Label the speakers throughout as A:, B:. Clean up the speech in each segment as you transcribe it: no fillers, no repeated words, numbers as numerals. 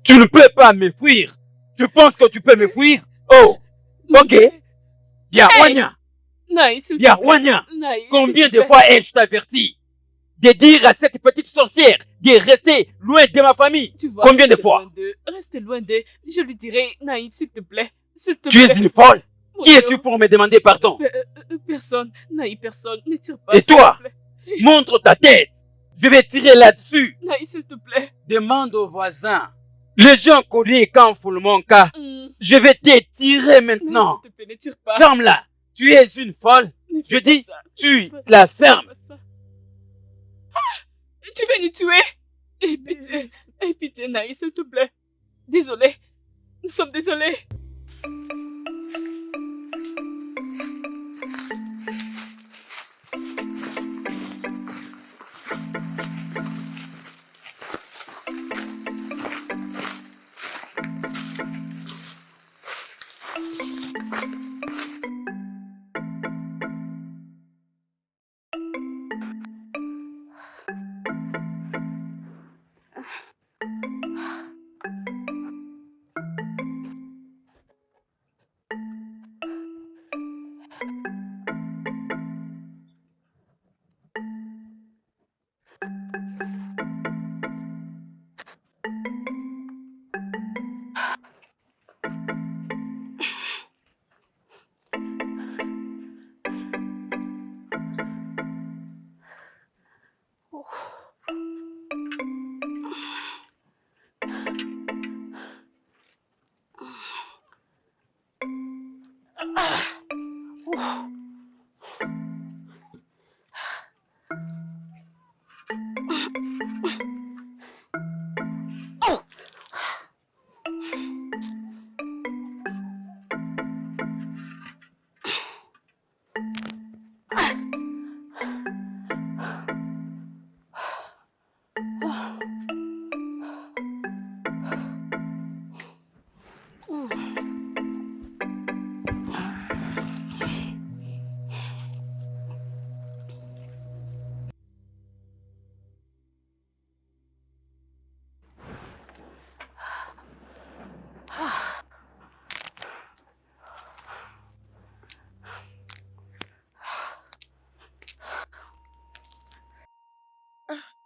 A: Tu ne peux pas me fuir. Tu penses que tu peux me fuir? Oh, ok. Bien, Wanya.
B: Naïs, s'il te
A: Bien,
B: plaît.
A: Wanya.
B: Naïs,
A: Combien
B: s'il te
A: de
B: plaît.
A: fois ai-je t'averti de dire à cette petite sorcière de rester loin de ma famille?
B: Tu vois,
A: Combien de fois?
B: Reste loin d'eux. Je lui dirai, Naïm, s'il te plaît. S'il te
A: Tu es
B: plaît.
A: une folle.
B: Mon
A: Qui
B: Dieu.
A: es-tu pour me demander pardon?
B: Personne. Naïm, personne. Ne tire pas,
A: Et
B: s'il
A: toi?
B: te plaît.
A: Montre ta tête. Je vais tirer là-dessus.
B: Naïm, s'il te plaît.
C: Demande aux voisins.
A: Les gens connaissent quand fout mon cas. Je vais te tirer maintenant.
B: S'il te plaît, ne tire pas.
A: Ferme-la. Tu es une folle. Je dis, tu la fermes.
B: Tu veux nous tuer? Aie pitié, Naïs, s'il te plaît. Désolé. Nous sommes désolés.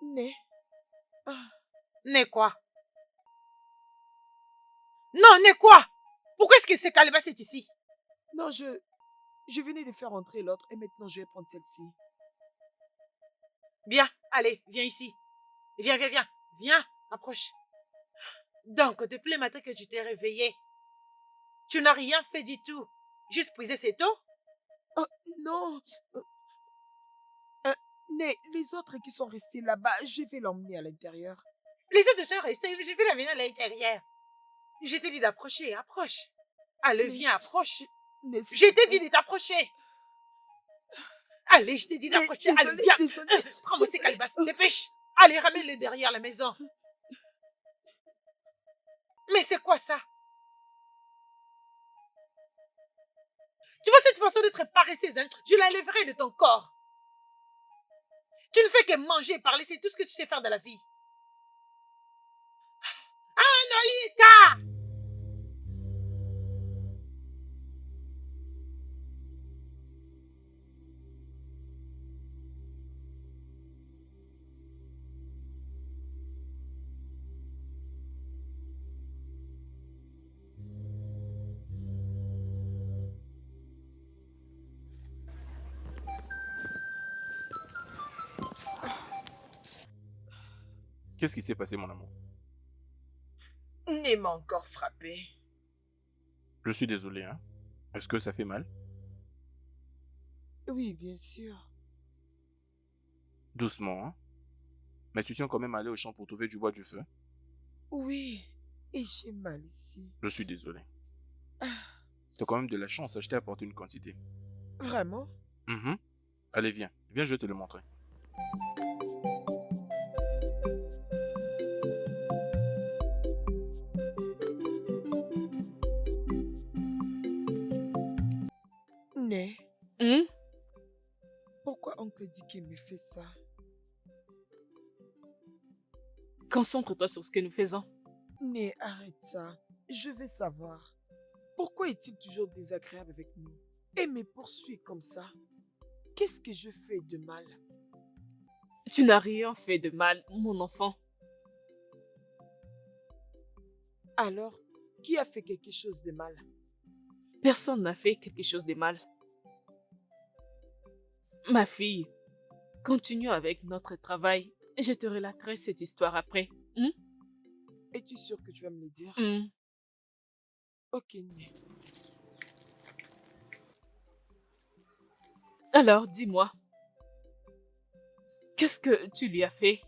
D: Né.
E: Né quoi? Non, né quoi? Pourquoi est-ce que ce calebasse est ici?
D: Non, je venais de faire entrer l'autre et maintenant je vais prendre celle-ci.
E: Bien, allez, viens ici. Viens, viens, viens. Viens, approche. Donc, depuis le matin que tu t'es réveillé, tu n'as rien fait du tout. Juste puiser ses taux?
D: Oh, non. Né, les autres qui sont restés là-bas, je vais l'emmener à l'intérieur.
E: Les autres sont restés, je vais l'amener à l'intérieur. Je t'ai dit d'approcher, approche. Allez, viens, approche. Je t'ai dit de t'approcher. Allez, je t'ai dit d'approcher. Allez, viens. Prends-moi ces calebasses, dépêche. Allez, ramène-le derrière la maison. Mais c'est quoi ça? Tu vois cette façon d'être paresseuse, hein? Je l'enlèverai de ton corps. Tu ne fais que manger et parler, c'est tout ce que tu sais faire de la vie. Anolika!
F: Qu'est-ce qui s'est passé, mon amour?
D: Né m'a encore frappé.
F: Je suis désolé, hein. Est-ce que ça fait mal?
D: Oui, bien sûr.
F: Doucement, hein. Mais tu tiens quand même à aller au champ pour trouver du bois du feu?
D: Oui, et j'ai mal ici.
F: Je suis désolé. C'est quand même de la chance, je t'ai apporté une quantité.
D: Vraiment?
F: Allez, viens. Viens, je vais te le montrer.
D: Né. Pourquoi oncle Dicky me fait ça?
B: Concentre-toi sur ce que nous faisons.
D: Mais arrête ça. Je veux savoir. Pourquoi est-il toujours désagréable avec nous et me poursuit comme ça? Qu'est-ce que je fais de mal?
B: Tu n'as rien fait de mal, mon enfant.
D: Alors, qui a fait quelque chose de mal?
B: Personne n'a fait quelque chose de mal. Ma fille, continuons avec notre travail. Je te relaterai cette histoire après.
D: Es-tu sûr que tu vas me le dire? Ok, Né.
B: Alors, dis-moi, qu'est-ce que tu lui as fait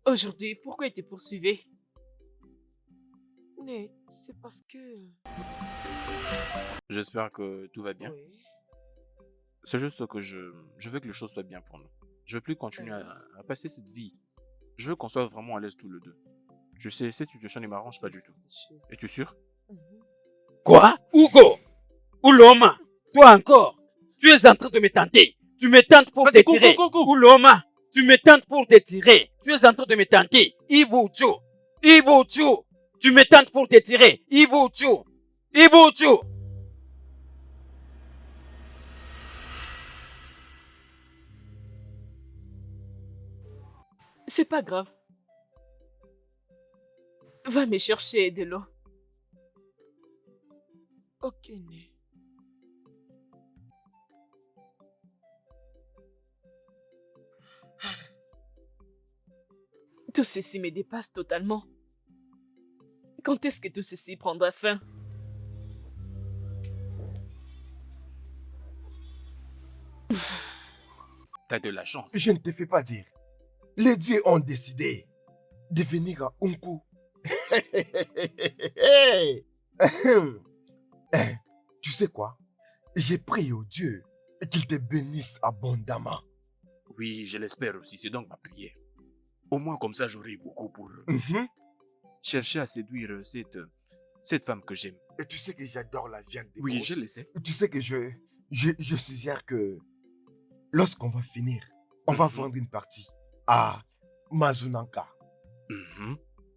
B: aujourd'hui? Pourquoi il te poursuivait?
D: Né, c'est parce que...
F: J'espère que tout va bien.
D: Oui.
F: C'est juste que je veux que les choses soient bien pour nous. Je veux plus continuer à passer cette vie. Je veux qu'on soit vraiment à l'aise tous les deux. Je sais, cette situation ne m'arrange pas du tout. Es-tu sûr?
A: Quoi? Hugo? Ouloma? Toi encore? Tu es en train de me tenter. Tu me tentes pour te tirer. Ouloma, tu me tentes pour te tirer. Tu es en train de me tenter. Ibuchu. Ibuchu. Tu me tentes pour te tirer. Ibuchu. Ibuchu.
B: C'est pas grave. Va me chercher de l'eau.
D: Ok, Né.
B: Tout ceci me dépasse totalement. Quand est-ce que tout ceci prendra fin?
F: T'as de la chance.
C: Je ne te fais pas dire. Les dieux ont décidé de venir à Unku. Tu sais quoi? J'ai prié au Dieu qu'il te bénisse abondamment.
F: Oui, je l'espère aussi. C'est donc ma prière. Au moins comme ça, j'aurai beaucoup pour chercher à séduire cette femme que j'aime.
C: Et tu sais que j'adore la viande des
F: Oui,
C: grosses.
F: je le sais.
C: Tu sais que je suggère que lorsqu'on va finir, on va vendre une partie à Mazunanka.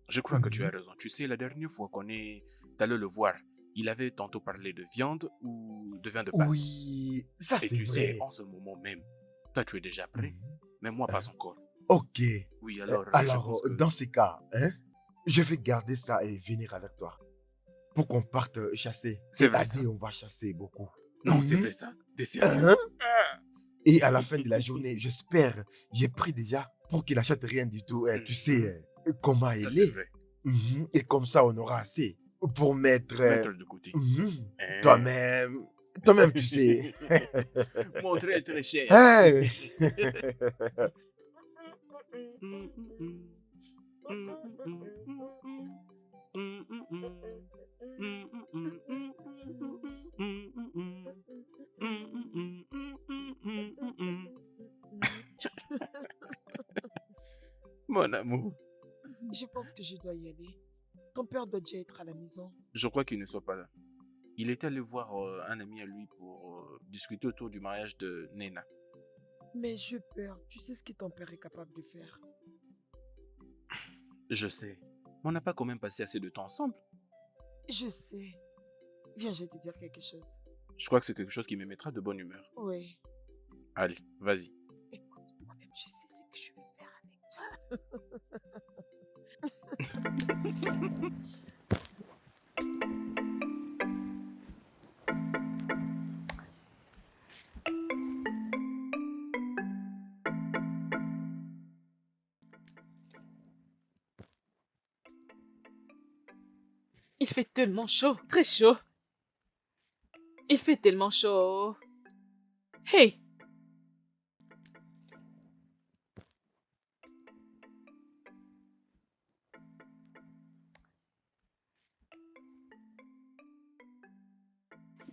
F: Je crois que tu as raison. Tu sais, la dernière fois qu'on est allé le voir, il avait tantôt parlé de viande ou de vin de pain.
C: Oui, ça
F: Et
C: c'est
F: tu sais,
C: vrai.
F: en ce moment même, toi tu es déjà prêt, mais moi pas encore.
C: Ok.
F: Oui, alors, je
C: Alors,
F: pense que...
C: dans ces cas, je vais garder ça et venir avec toi. Pour qu'on parte chasser.
F: C'est
C: Et
F: vrai
C: à
F: ça.
C: deux, on va chasser beaucoup.
F: Non, c'est vrai ça. T'es sérieux?
C: Et à la fin de la journée, j'espère, j'ai pris déjà pour qu'il n'achète rien du tout. Tu sais comment
F: Ça,
C: il
F: c'est
C: est.
F: vrai.
C: Et comme ça, on aura assez pour mettre...
F: Mettre de côté.
C: Toi-même, toi-même, tu sais.
F: Mon très très cher.
C: Hey.
F: Mon amour.
D: Je pense que je dois y aller. Ton père doit déjà être à la maison.
F: Je crois qu'il ne soit pas là. Il est allé voir un ami à lui pour discuter autour du mariage de Nena.
D: Mais j'ai peur. Tu sais ce que ton père est capable de faire.
F: Je sais. Mais on n'a pas quand même passé assez de temps ensemble.
D: Je sais. Viens, je vais te dire quelque chose.
F: Je crois que c'est quelque chose qui me mettra de bonne humeur.
D: Oui.
F: Allez, vas-y.
D: Écoute, moi-même, je sais ce que je vais faire avec toi.
B: Il fait tellement chaud, très chaud. Il fait tellement chaud. Hey!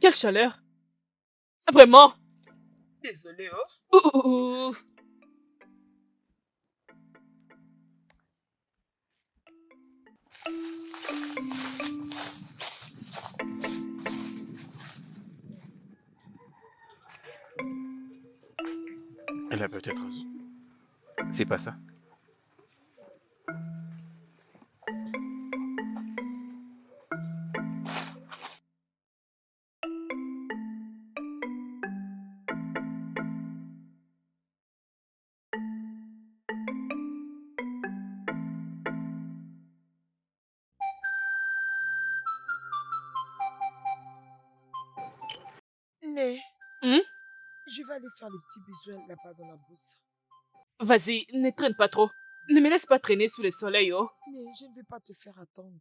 B: Quelle chaleur! Vraiment!
D: Désolé, oh.
B: Ouh.
F: Elle a peut-être raison. C'est pas ça.
D: Né,
B: Hum?
D: je vais aller faire les petits besoins là-bas dans la brousse.
B: Vas-y, ne traîne pas trop. Ne me laisse pas traîner sous le soleil, oh.
D: Né, je ne vais pas te faire attendre.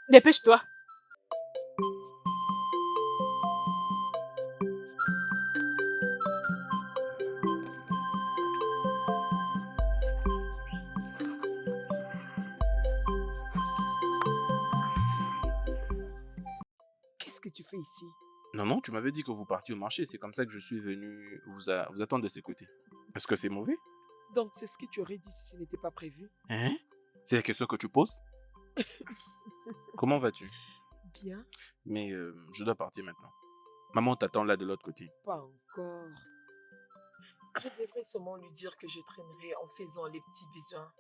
B: Dépêche-toi.
D: Qu'est-ce que tu fais ici?
F: Non, non, tu m'avais dit que vous partiez au marché. C'est comme ça que je suis venu vous attendre de ces côtés. Est-ce que c'est mauvais?
D: Donc, c'est ce que tu aurais dit si ce n'était pas prévu?
F: Hein? C'est la question que tu poses? Comment vas-tu?
D: Bien,
F: Mais je dois partir maintenant. Maman t'attend là de l'autre côté.
D: pas encore. Je devrais seulement lui dire que je traînerai en faisant les petits besoins.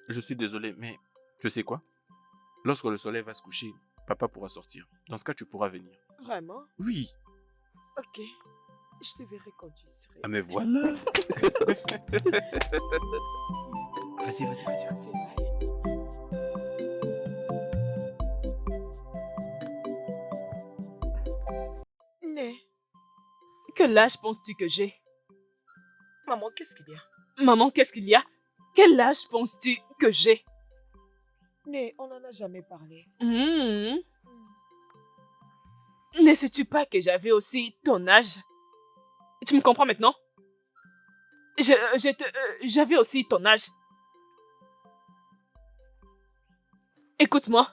F: Je suis désolé, mais tu sais quoi? Lorsque le soleil va se coucher, papa pourra sortir. Dans ce cas, tu pourras venir.
D: Vraiment?
F: Oui.
D: Ok. Je te verrai quand tu serai.
F: Ah mais voilà. Vas-y.
D: Né,
B: Quel âge penses-tu que j'ai?
D: maman, qu'est-ce qu'il y a?
B: Maman, qu'est-ce qu'il y a? Quel âge penses-tu que j'ai?
D: Né, on n'en a jamais parlé.
B: Hmm. Ne sais-tu pas que j'avais aussi ton âge? Tu me comprends maintenant? J'avais aussi ton âge. Écoute-moi.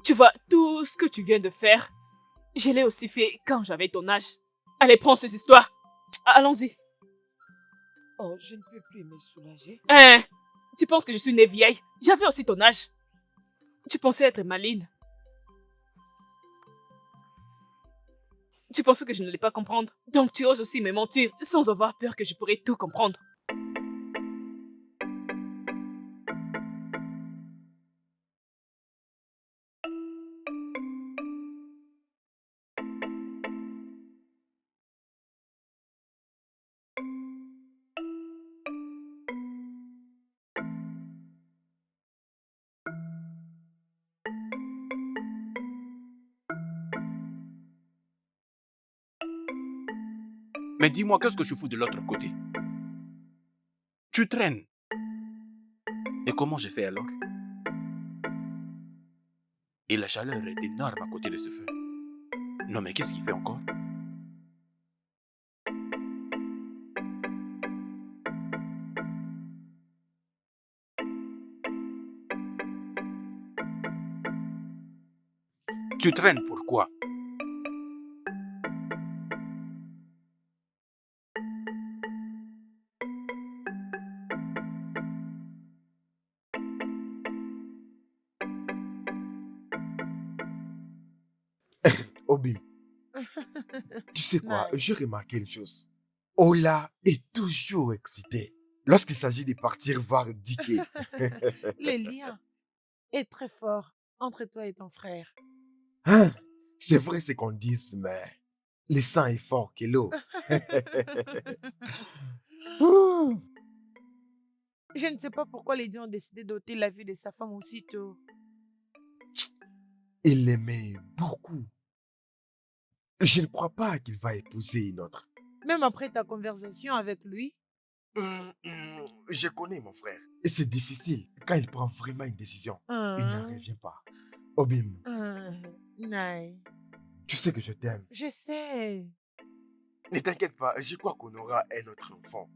B: Tu vois, tout ce que tu viens de faire, je l'ai aussi fait quand j'avais ton âge. Allez, prends ces histoires. Allons-y.
D: Oh, je ne peux plus me soulager.
B: Hein? Tu penses que je suis née vieille? J'avais aussi ton âge. Tu pensais être maligne. Tu pensais que je n'allais pas comprendre. Donc tu oses aussi me mentir sans avoir peur que je pourrais tout comprendre.
F: Mais dis-moi, qu'est-ce que je fous de l'autre côté? Tu traînes. Et comment j'ai fait alors? Et la chaleur est énorme à côté de ce feu. Non mais qu'est-ce qu'il fait encore? Tu traînes pourquoi?
C: Obi, tu sais quoi,
E: Nice.
C: j'ai remarqué une chose. Ola est toujours excitée lorsqu'il s'agit de partir voir Dicky.
E: Le lien est très fort entre toi et ton frère.
C: Hein? C'est vrai ce qu'on dit, mais le sang est fort que l'eau. Ouh.
E: Je ne sais pas pourquoi les deux ont décidé d'ôter la vie de sa femme aussitôt.
C: Il l'aimait beaucoup. Je ne crois pas qu'il va épouser une autre.
E: Même après ta conversation avec lui.
C: Je connais mon frère. Et c'est difficile quand il prend vraiment une décision. Il n'en revient pas. Obim,
E: Naï.
C: tu sais que je t'aime.
E: Je sais.
C: Ne t'inquiète pas, je crois qu'on aura un autre enfant.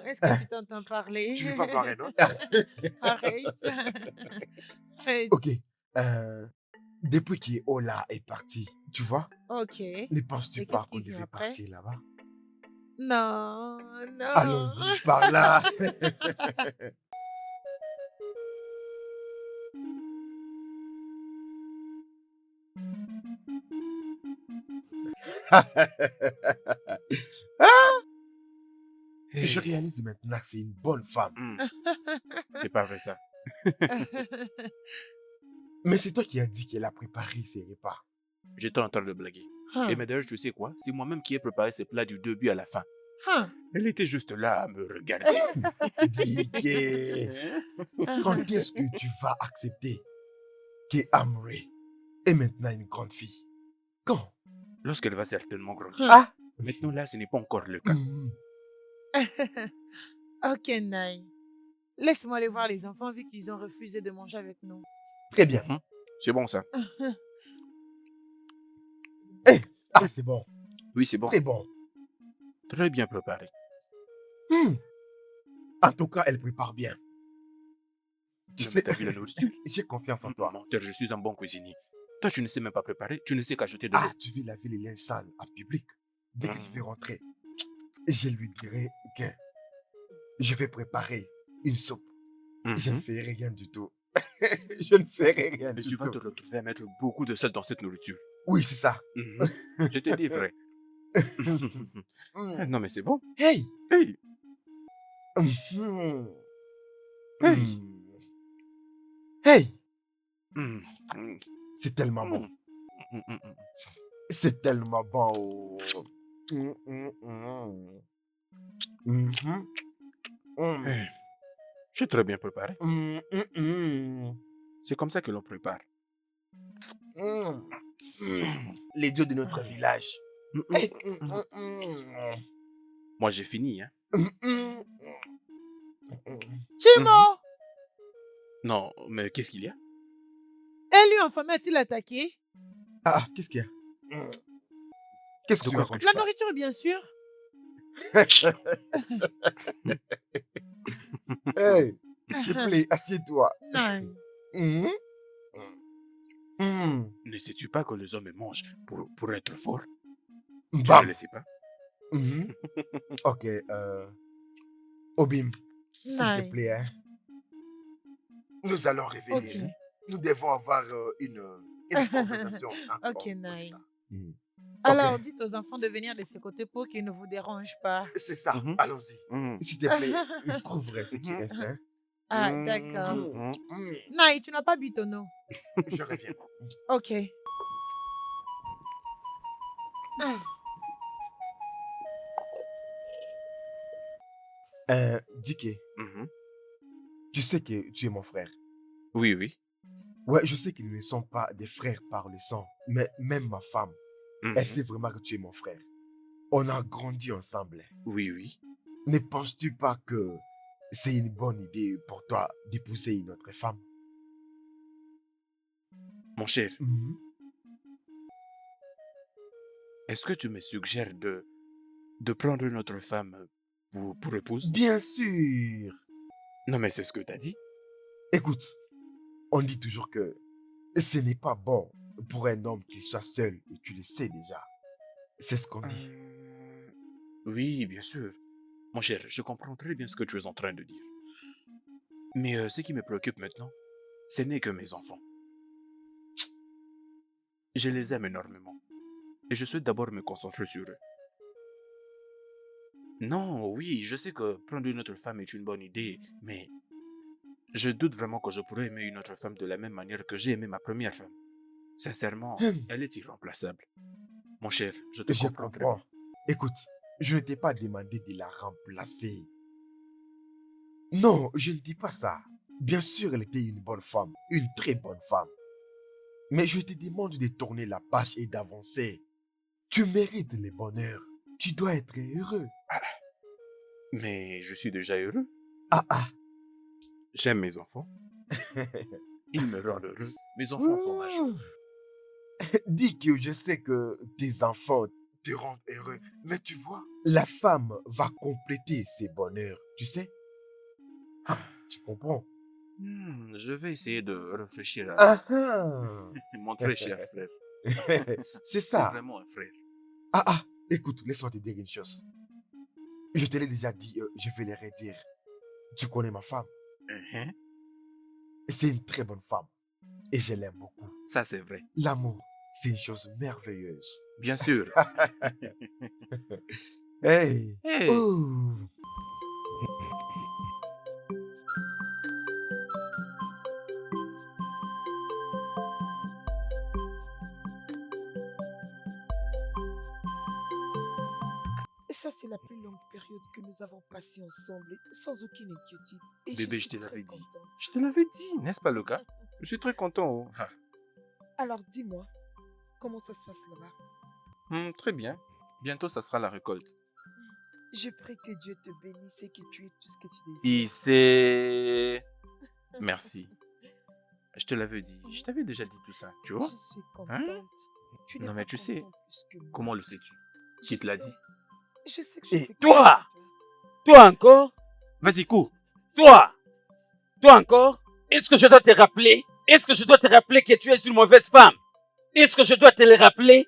E: Est-ce que tu t'entends parler?
C: Tu veux pas parler, non?
E: Arrête. Arrête.
C: Ok. Depuis qu'Ola est parti, tu vois,
E: Ok.
C: ne penses-tu
E: Et
C: pas
E: qu'est-ce
C: qu'on
E: qui vient
C: devait
E: après?
C: partir là-bas?
E: Non, non.
C: Allons-y par là. Je réalise maintenant que c'est une bonne femme.
F: C'est pas vrai ça.
C: Mais c'est toi qui as dit qu'elle a préparé ses repas.
F: J'étais en train de blaguer. Et mais d'ailleurs, tu sais quoi? C'est moi-même qui ai préparé ces plats du début à la fin. Elle était juste là à me regarder.
C: Dicky, quand est-ce que tu vas accepter que Amré est maintenant une grande fille? Quand?
F: lorsqu'elle va certainement grandir.
C: Ah!
F: Maintenant, là, ce n'est pas encore le cas.
C: Mhm.
E: Ok, Naï. Laisse-moi aller voir les enfants vu qu'ils ont refusé de manger avec nous.
C: Très bien.
F: Mhm. C'est bon, ça.
C: Eh, ah, c'est bon.
F: Oui, c'est bon.
C: Très bon.
F: Très bien préparé.
C: Hmm. En tout cas, elle prépare bien. Tu
F: Non,
C: sais,
F: mais t'as vu la nourriture?
C: j'ai confiance en toi.
F: Menteur, je suis un bon cuisinier. Toi, tu ne sais même pas préparer. Tu ne sais qu'ajouter de l'eau.
C: Ah, tu veux laver les linges sales en public. Dès que je vais
F: Mhm.
C: rentrer, je lui dirai que je vais préparer une soupe. Je ne
F: Mhm.
C: ferai rien du tout. Je ne ferai rien
F: Et
C: du
F: tu vas te
C: tout.
F: retrouver à mettre beaucoup de sel dans cette nourriture.
C: Oui, c'est ça.
F: Mhm. Je te dis vrai.
C: Hmm.
F: Non, mais c'est bon.
C: Hey!
F: Hey,
C: Mhm.
F: hey.
C: Hmm. Hey!
F: Mm, mm,
C: C'est tellement bon.
F: mm, mm, mm.
C: C'est tellement bon. Oh. Hmm, hmm, hmm. Mhm. Hmm.
F: Hey, je suis très bien préparé.
C: Hmm, hmm, hmm.
F: C'est comme ça que l'on prépare.
C: Hmm. Hmm. Les dieux de notre village.
F: Mm, mm,
C: Hey.
F: mm, mm.
C: Hmm.
F: Moi, j'ai fini, hein.
C: Hmm, hmm.
E: Chimo!
F: Mhm. Non, mais qu'est-ce qu'il y a?
E: Et lui, enfin, a-t-il attaqué?
C: Ah, qu'est-ce qu'il y a? Hmm. Qu'est-ce que
F: De
C: tu
F: quoi est-ce que
C: racontes?
F: tu
E: La
F: parles?
E: nourriture, bien sûr.
C: Hey, s'il te plaît, assieds-toi.
E: Naï.
C: Mhm. Hmm.
F: Ne sais-tu pas que les hommes mangent pour être forts? Tu ne
C: Bam.
F: le sais pas?
C: Mhm. Ok, Obim, s'il te
E: Naï.
C: plaît, hein. Nous allons
E: Ok.
C: revenir. Nous devons avoir une conversation encore.
E: Ok,
C: Oui, c'est
E: Naï.
C: ça. Mhm.
E: Alors,
C: Ok,
E: dites aux enfants de venir de ce côté pour qu'ils ne vous dérangent pas.
C: c'est ça.
F: Mhm.
C: Allons-y.
F: Mhm.
C: S'il te plaît, je trouverai ce qui
F: Mhm.
C: reste. Hein.
E: Ah, d'accord.
F: Mhm.
E: Naï, tu n'as pas bu ton eau.
C: Je reviens.
E: Ok.
C: Dike,
F: Mhm.
C: tu sais que tu es mon frère.
F: Oui, oui.
C: Ouais, je sais que nous ne sommes pas des frères par le sang, mais même ma femme, elle
F: Mhm.
C: sait vraiment que tu es mon frère. On a grandi ensemble.
F: Oui, oui.
C: Ne penses-tu pas que c'est une bonne idée pour toi d'épouser une autre femme?
F: Mon cher,
C: Mhm.
F: est-ce que tu me suggères de prendre une autre femme pour épouse?
C: Bien sûr.
F: Non, mais c'est ce que tu as dit.
C: Écoute, on dit toujours que ce n'est pas bon pour un homme qu'il soit seul et tu le sais déjà. C'est ce qu'on dit.
F: Oui, bien sûr. Mon cher, je comprends très bien ce que tu es en train de dire. Mais ce qui me préoccupe maintenant, ce n'est que mes enfants. Je les aime énormément. Et je souhaite d'abord me concentrer sur eux. Non, oui, je sais que prendre une autre femme est une bonne idée, mais je doute vraiment que je pourrais aimer une autre femme de la même manière que j'ai aimé ma première femme. Sincèrement,
C: Hum,
F: elle est irremplaçable. Mon cher, je te
C: Je
F: comprends très
C: comprends.
F: bien.
C: Écoute, je ne t'ai pas demandé de la remplacer. Non, je ne dis pas ça. Bien sûr, elle était une bonne femme, une très bonne femme. Mais je te demande de tourner la page et d'avancer. Tu mérites le bonheur. Tu dois être heureux.
F: Mais je suis déjà heureux.
C: Ah ah.
F: J'aime mes enfants. Ils me rendent heureux. Mes enfants sont majeurs.
C: Dis que je sais que tes enfants te rendent heureux. Mais tu vois, la femme va compléter ses bonheurs. Tu sais? Ah, tu comprends?
F: Je vais essayer de réfléchir à
C: Ah ah.
F: mon très cher frère.
C: C'est
F: C'est
C: ça.
F: vraiment un frère.
C: Ah ah. Écoute, laisse-moi te dire une chose. Je te l'ai déjà dit, je vais le redire. Tu connais ma femme.
F: Mhm.
C: C'est une très bonne femme. Et je l'aime beaucoup.
F: Ça, c'est vrai.
C: L'amour, c'est une chose merveilleuse.
F: Bien sûr.
C: Hey!
F: Hey.
C: Ouh!
D: Ça, c'est la plus longue période que nous avons passée ensemble, sans aucune inquiétude. Et
F: Bébé,
D: je
F: je
D: suis
F: te
D: très
F: l'avais dit.
D: contente.
F: Je te l'avais dit, n'est-ce pas le cas? Je suis très content. Oh. Ah.
D: Alors, dis-moi, comment ça se passe là-bas?
F: Très bien. Bientôt, ça sera la récolte.
D: Je prie que Dieu te bénisse et que tu aies tout ce que tu désires.
F: Il sait... Merci. Je te l'avais dit. Je t'avais déjà dit tout ça, tu
D: Je
F: vois?
D: suis
F: Hein?
D: contente. Tu n'es
F: Non, mais
D: pas
F: tu sais,
D: content plus que moi.
F: comment le sais-tu?
D: Je
F: Qui te l'a
D: sais.
F: dit?
D: Je sais que je
A: Et
D: suis plus
A: toi?
D: contente que toi.
A: Toi encore?
F: Vas-y, cours.
A: Toi? Toi encore? Est-ce que je dois te rappeler? Est-ce que je dois te rappeler que tu es une mauvaise femme? Est-ce que je dois te le rappeler?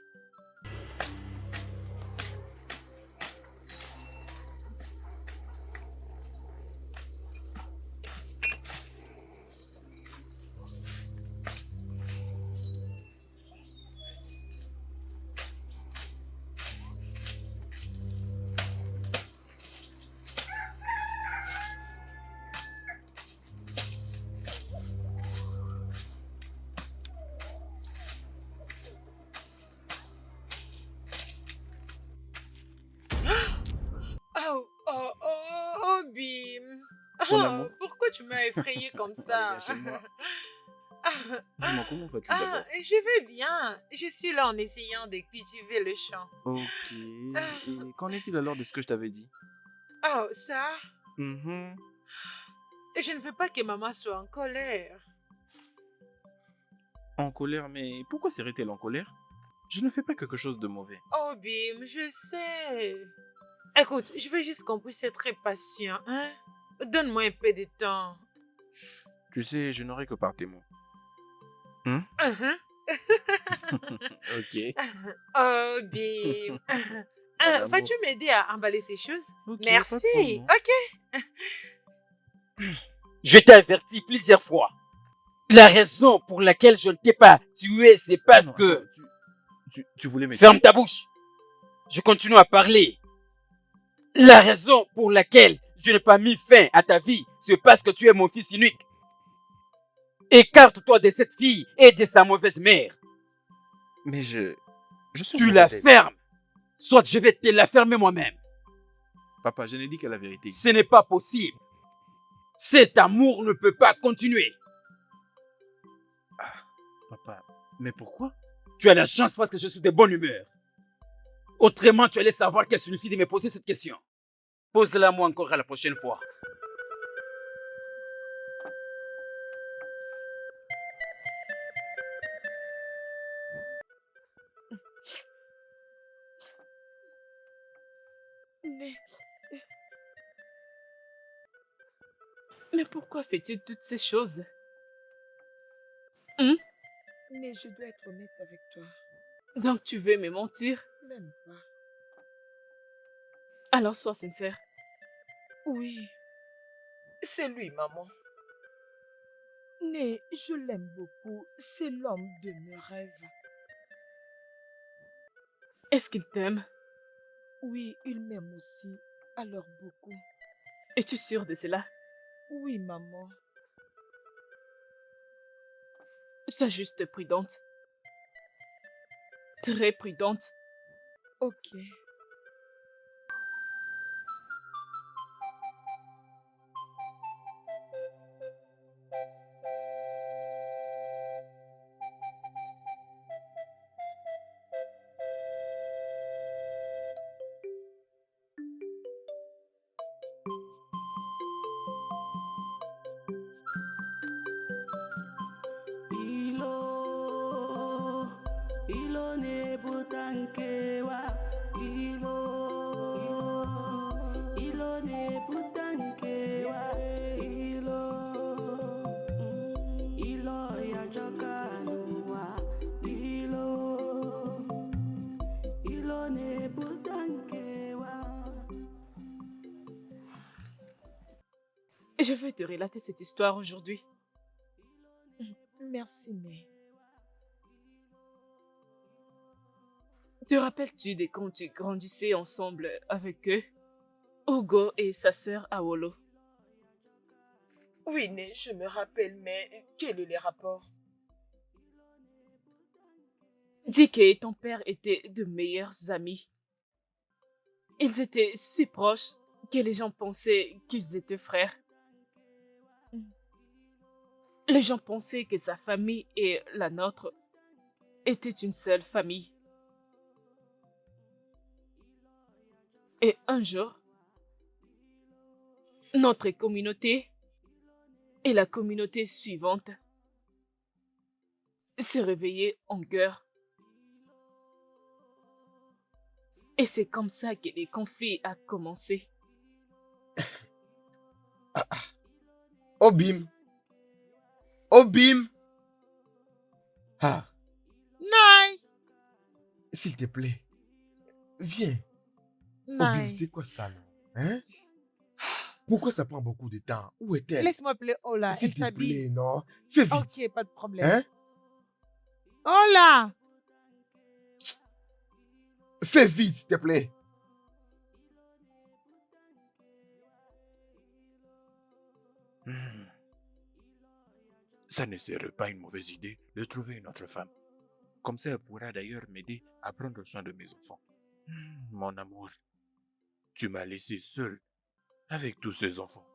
E: Oh, oh, oh, oh, Bim.
F: Mon
E: Oh,
F: amour.
E: pourquoi tu m'as effrayée comme ça?
F: Allez, viens chez moi.
E: Ah,
F: Dis-moi, comment vas-tu
E: ah,
F: d'abord?
E: je vais bien. Je suis là en essayant de cultiver le champ.
F: Ok. Et qu'en est-il alors de ce que je t'avais dit?
E: Oh, ça,
F: Mhm.
E: je ne veux pas que maman soit en colère.
F: En colère, mais pourquoi serait-elle en colère? Je ne fais pas quelque chose de mauvais.
E: Oh, Bim, je sais. Écoute, je veux juste qu'on puisse être patient, hein? Donne-moi un peu de temps.
F: Tu sais, je n'aurai que par tes mots. Hein?
E: Uh-huh.
F: Ok.
E: Oh, Bim.
F: Mon amour.
E: Vas-tu m'aider à emballer ces choses?
F: Ok,
E: Merci.
F: pas de problème.
E: Ok.
A: Je t'ai averti plusieurs fois. La raison pour laquelle je ne t'ai pas tué, c'est parce
F: Non,
A: que...
F: attends, tu voulais me
A: Ferme
F: tuer?
A: ta bouche. Je continue à parler. La raison pour laquelle je n'ai pas mis fin à ta vie, c'est parce que tu es mon fils unique. Écarte-toi de cette fille et de sa mauvaise mère.
F: Mais je suis
A: Tu
F: mauvais
A: la
F: d'être.
A: fermes. Soit je vais te la fermer moi-même.
F: Papa, je n'ai dit que la vérité.
A: Ce n'est pas possible. Cet amour ne peut pas continuer.
F: Papa, mais pourquoi?
A: Tu as la chance parce que je suis de bonne humeur. Autrement, tu allais savoir qu'elle suffit de me poser cette question. Pose-la moi encore à la prochaine fois.
B: Mais pourquoi fait-il toutes ces choses?
D: Mais je dois être honnête avec toi.
B: Donc tu veux me mentir?
D: Même pas.
B: Alors sois sincère.
D: Oui, c'est lui, maman. Né, je l'aime beaucoup. C'est l'homme de mes rêves.
B: Est-ce qu'il t'aime?
D: Oui, il m'aime aussi. Alors beaucoup.
B: Es-tu sûre de cela?
D: Oui, maman.
B: Sois juste prudente. Très prudente.
D: Ok.
G: Ilo ne butankewa, ilo ne butankewa, ilo ya chokanua, ilo ne butankewa.
B: Je veux te relater cette histoire aujourd'hui.
D: Merci, Né.
B: Te rappelles-tu de quand tu grandissais ensemble avec eux? Hugo et sa sœur Awolo.
D: Oui, Né, je me rappelle, mais quel est le rapport?
B: Dis que ton père était de meilleurs amis. Ils étaient si proches que les gens pensaient qu'ils étaient frères. Les gens pensaient que sa famille et la nôtre étaient une seule famille. Et un jour, notre communauté et la communauté suivante s'est réveillée en guerre. Et c'est comme ça que les conflits ont commencé.
C: Obim. Obim. Ah,
E: Nai,
C: s'il te plaît, viens. Obim,
E: Nai.
C: c'est quoi ça, non? Hein? Pourquoi ça prend beaucoup de temps? Où est-elle?
E: Laisse-moi appeler Ola.
C: S'il
E: Elle
C: te
E: s'habille.
C: plaît, non? Fais vite.
E: Ok, pas de problème.
C: Hein?
E: Ola!
C: Fais vite, s'il te plaît.
F: Hmm. Ça ne serait pas une mauvaise idée de trouver une autre femme. Comme ça, elle pourra d'ailleurs m'aider à prendre soin de mes enfants. Mon amour, tu m'as laissé seul avec tous ces enfants.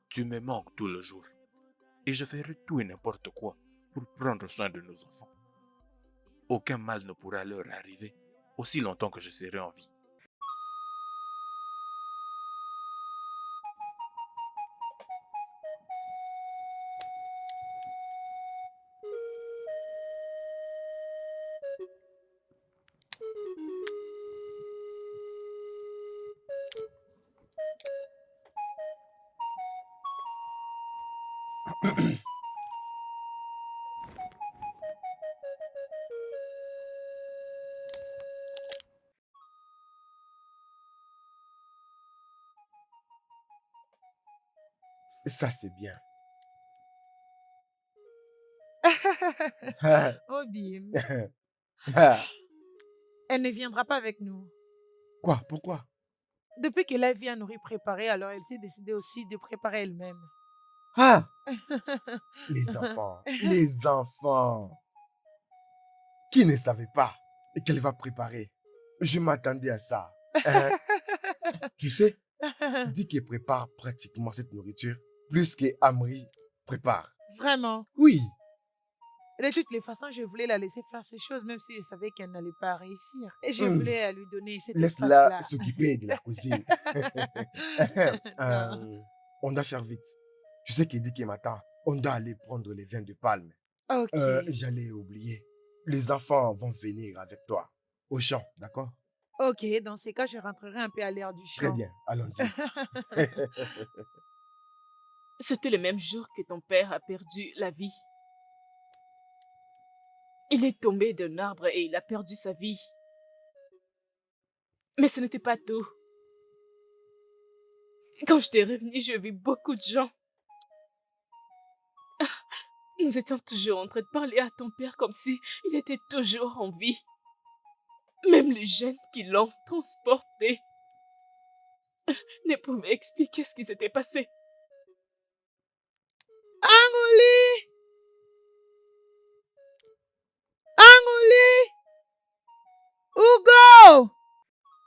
F: Tu me manques tout le jour. Et je ferai tout et n'importe quoi pour prendre soin de nos enfants. Aucun mal ne pourra leur arriver aussi longtemps que je serai en vie.
C: Ça, c'est bien.
E: Obim,
C: Ah.
E: elle ne viendra pas avec nous.
C: Quoi? Pourquoi?
E: Depuis que la vie a nourri préparé, alors elle s'est décidée aussi de préparer elle-même.
C: Ah! Les enfants. Les enfants. Qui ne savait pas qu'elle va préparer? Je m'attendais à ça. Hein? Tu sais, dis qu'elle prépare pratiquement cette nourriture plus que Amri prépare.
E: Vraiment.
C: Oui,
E: De toutes les façons, je voulais la laisser faire ces choses, même si je savais qu'elle n'allait pas réussir. Et je
C: Hmm.
E: voulais lui donner cet
C: laisse-la
E: espace-là.
C: s'occuper de la cuisine.
E: Non.
C: On doit faire vite. Tu sais qu'il dit que matin, on doit aller prendre les vins de palme.
E: Ok.
C: J'allais oublier. Les enfants vont venir avec toi au champ, d'accord?
E: Ok, dans ces cas, je rentrerai un peu à l'air du champ.
C: Très bien, allons-y.
B: C'était le même jour que ton père a perdu la vie. Il est tombé d'un arbre et il a perdu sa vie. Mais ce n'était pas tout. Quand j'étais revenue, j'ai vu beaucoup de gens. Nous étions toujours en train de parler à ton père comme si il était toujours en vie. Même les jeunes qui l'ont transporté ne pouvaient expliquer ce qui s'était passé.
E: Angouli! Angouli! Hugo!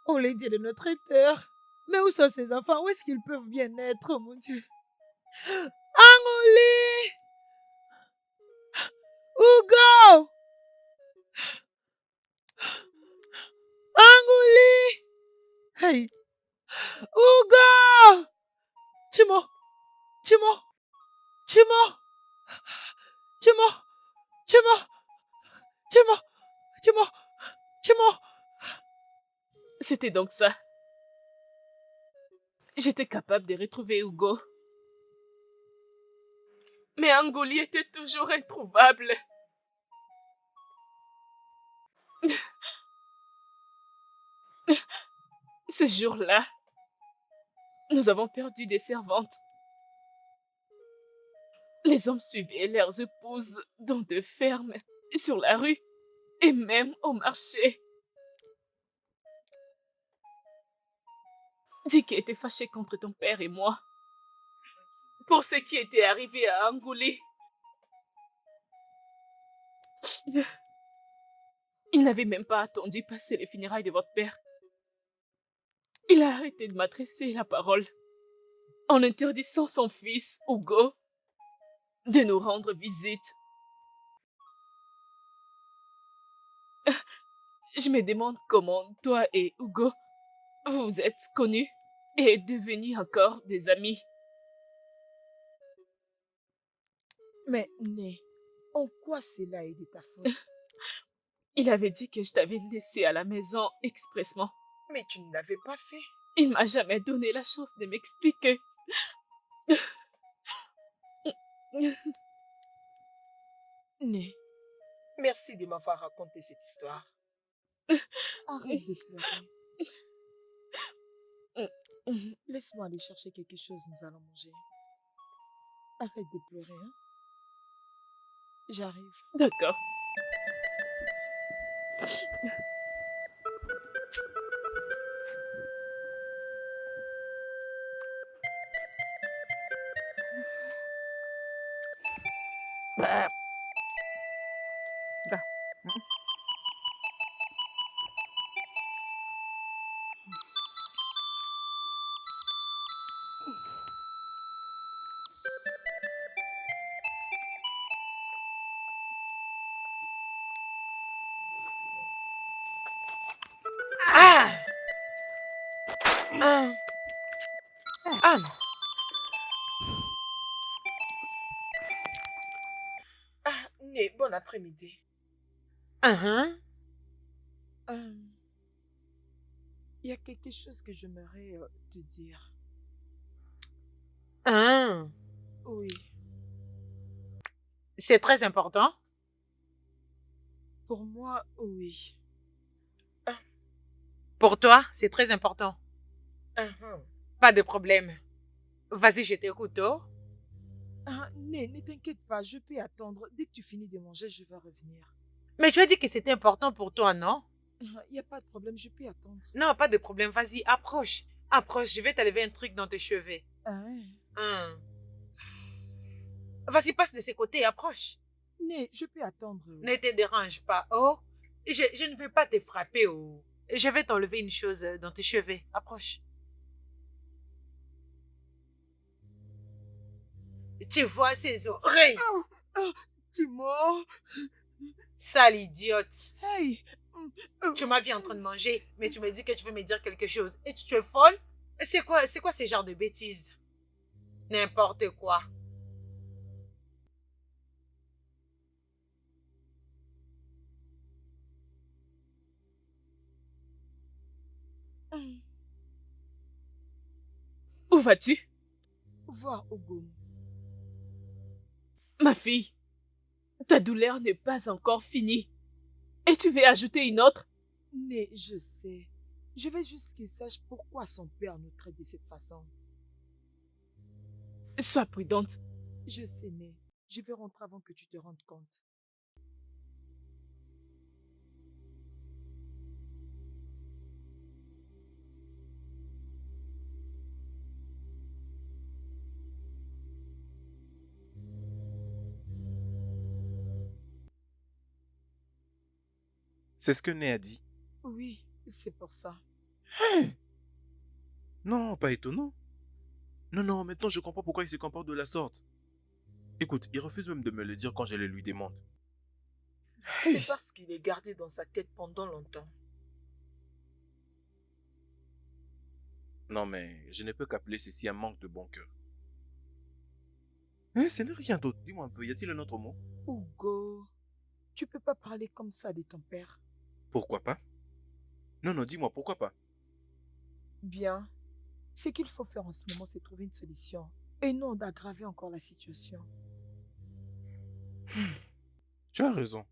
E: On les dit de notre traiteur. Mais où sont ces enfants? Où est-ce qu'ils peuvent bien être, oh mon Dieu? Angouli! Hugo! Angouli! Hey! Hugo! Timo! Timo! Timo! Timo! Timo! Timo! Timo! Timo!
B: C'était donc ça. J'étais capable de retrouver Hugo. Mais Angoli était toujours introuvable. Ce jour-là, nous avons perdu des servantes. Les hommes suivaient leurs épouses dans des fermes, sur la rue et même au marché. Dick était fâché contre ton père et moi pour ce qui était arrivé à Angouli. Il n'avait même pas attendu passer les funérailles de votre père. Il a arrêté de m'adresser la parole en interdisant son fils, Hugo, de nous rendre visite. Je me demande comment toi et Hugo Vous êtes connus et devenus encore des amis.
D: Mais, Né, en quoi cela est de ta faute?
B: Il avait dit que je t'avais laissé à la maison expressement.
D: Mais tu ne l'avais pas fait.
B: Il m'a jamais donné la chance de m'expliquer.
D: Né, merci de m'avoir raconté cette histoire. Arrête de pleurer. Laisse-moi aller chercher quelque chose, nous allons manger. Arrête de pleurer, hein. J'arrive.
B: D'accord.
E: Ah! Ah! Ah!
D: Ah, Né, bon après-midi.
E: Uh-huh.
D: Il y a quelque chose que j'aimerais te dire.
E: Ah.
D: Oui,
E: C'est très important.
D: pour moi, oui.
E: Pour toi, c'est très important.
D: Uh-huh.
E: Pas de problème. Vas-y, je t'écoute. Oh.
D: Ah, Né, ne t'inquiète pas, je peux attendre. Dès que tu finis de manger, je vais revenir.
E: Mais tu as dit que c'était important pour toi, non?
D: Il n'y a pas de problème, je peux attendre.
E: Non, pas de problème. Vas-y, approche. Approche, je vais t'enlever un truc dans tes cheveux.
D: Hein?
E: Hum. Vas-y, passe de ce côté, approche.
D: Né, je peux attendre.
E: Ne te dérange pas, oh. Je ne vais pas te frapper, oh. Je vais t'enlever une chose dans tes cheveux. Approche. Tu vois ses oreilles.
D: Timon!
E: Sale idiote.
D: Hey!
E: Tu m'as vu en train de manger, mais tu me dis que tu veux me dire quelque chose. Et tu es folle? C'est quoi ce genre de bêtises? N'importe quoi.
B: Où vas-tu?
D: Voir Ogum.
B: Ma fille, ta douleur n'est pas encore finie. Et tu veux ajouter une autre?
D: Né, je sais. Je veux juste qu'il sache pourquoi son père nous traite de cette façon.
B: Sois prudente.
D: Je sais, Né. Je vais rentrer avant que tu te rendes compte.
F: C'est ce que Né a dit.
D: Oui, c'est pour ça.
F: Non, pas étonnant. Non, maintenant je comprends pourquoi il se comporte de la sorte. Écoute, il refuse même de me le dire quand je le lui demande.
D: C'est parce qu'il est gardé dans sa tête pendant longtemps.
F: Non, mais je ne peux qu'appeler ceci un manque de bon cœur. Ce n'est rien d'autre. Dis-moi un peu, y a-t-il un autre mot?
D: Hugo, tu peux pas parler comme ça de ton père.
F: Pourquoi pas? Non, dis-moi, pourquoi pas?
D: Bien. Ce qu'il faut faire en ce moment, c'est trouver une solution. Et non d'aggraver encore la situation.
F: Tu as raison.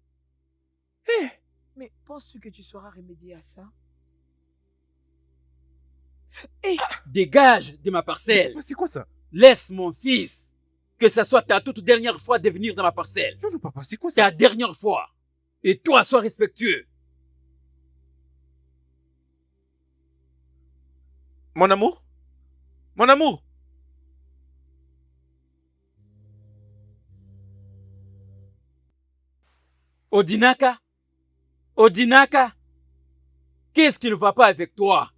D: Mais penses-tu que tu sauras remédier à ça?
A: Dégage de ma parcelle.
F: Mais c'est quoi ça?
A: Laisse mon fils. Que ça soit ta toute dernière fois de venir dans ma parcelle.
F: Non, papa, c'est quoi ça?
A: Ta dernière fois. Et toi, sois respectueux.
F: Mon amour? Mon amour?
A: Odinaka? Odinaka? Qu'est-ce qui ne va pas avec toi?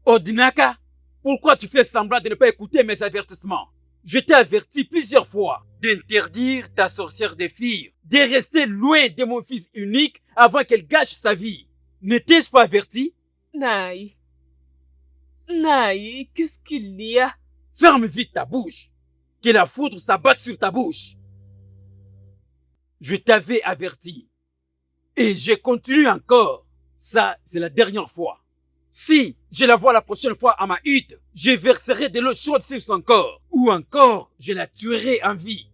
A: Odinaka? Pourquoi tu fais semblant de ne pas écouter mes avertissements? Je t'ai averti plusieurs fois d'interdire ta sorcière des filles, de rester loin de mon fils unique avant qu'elle gâche sa vie. N'étais-je pas averti?
B: Naï, Naï, qu'est-ce qu'il y a?
A: Ferme vite ta bouche. Que la foudre s'abatte sur ta bouche. Je t'avais averti. Et je continue encore. Ça, c'est la dernière fois. Si je la vois la prochaine fois à ma hutte, je verserai de l'eau chaude sur son corps. Ou encore, je la tuerai en vie.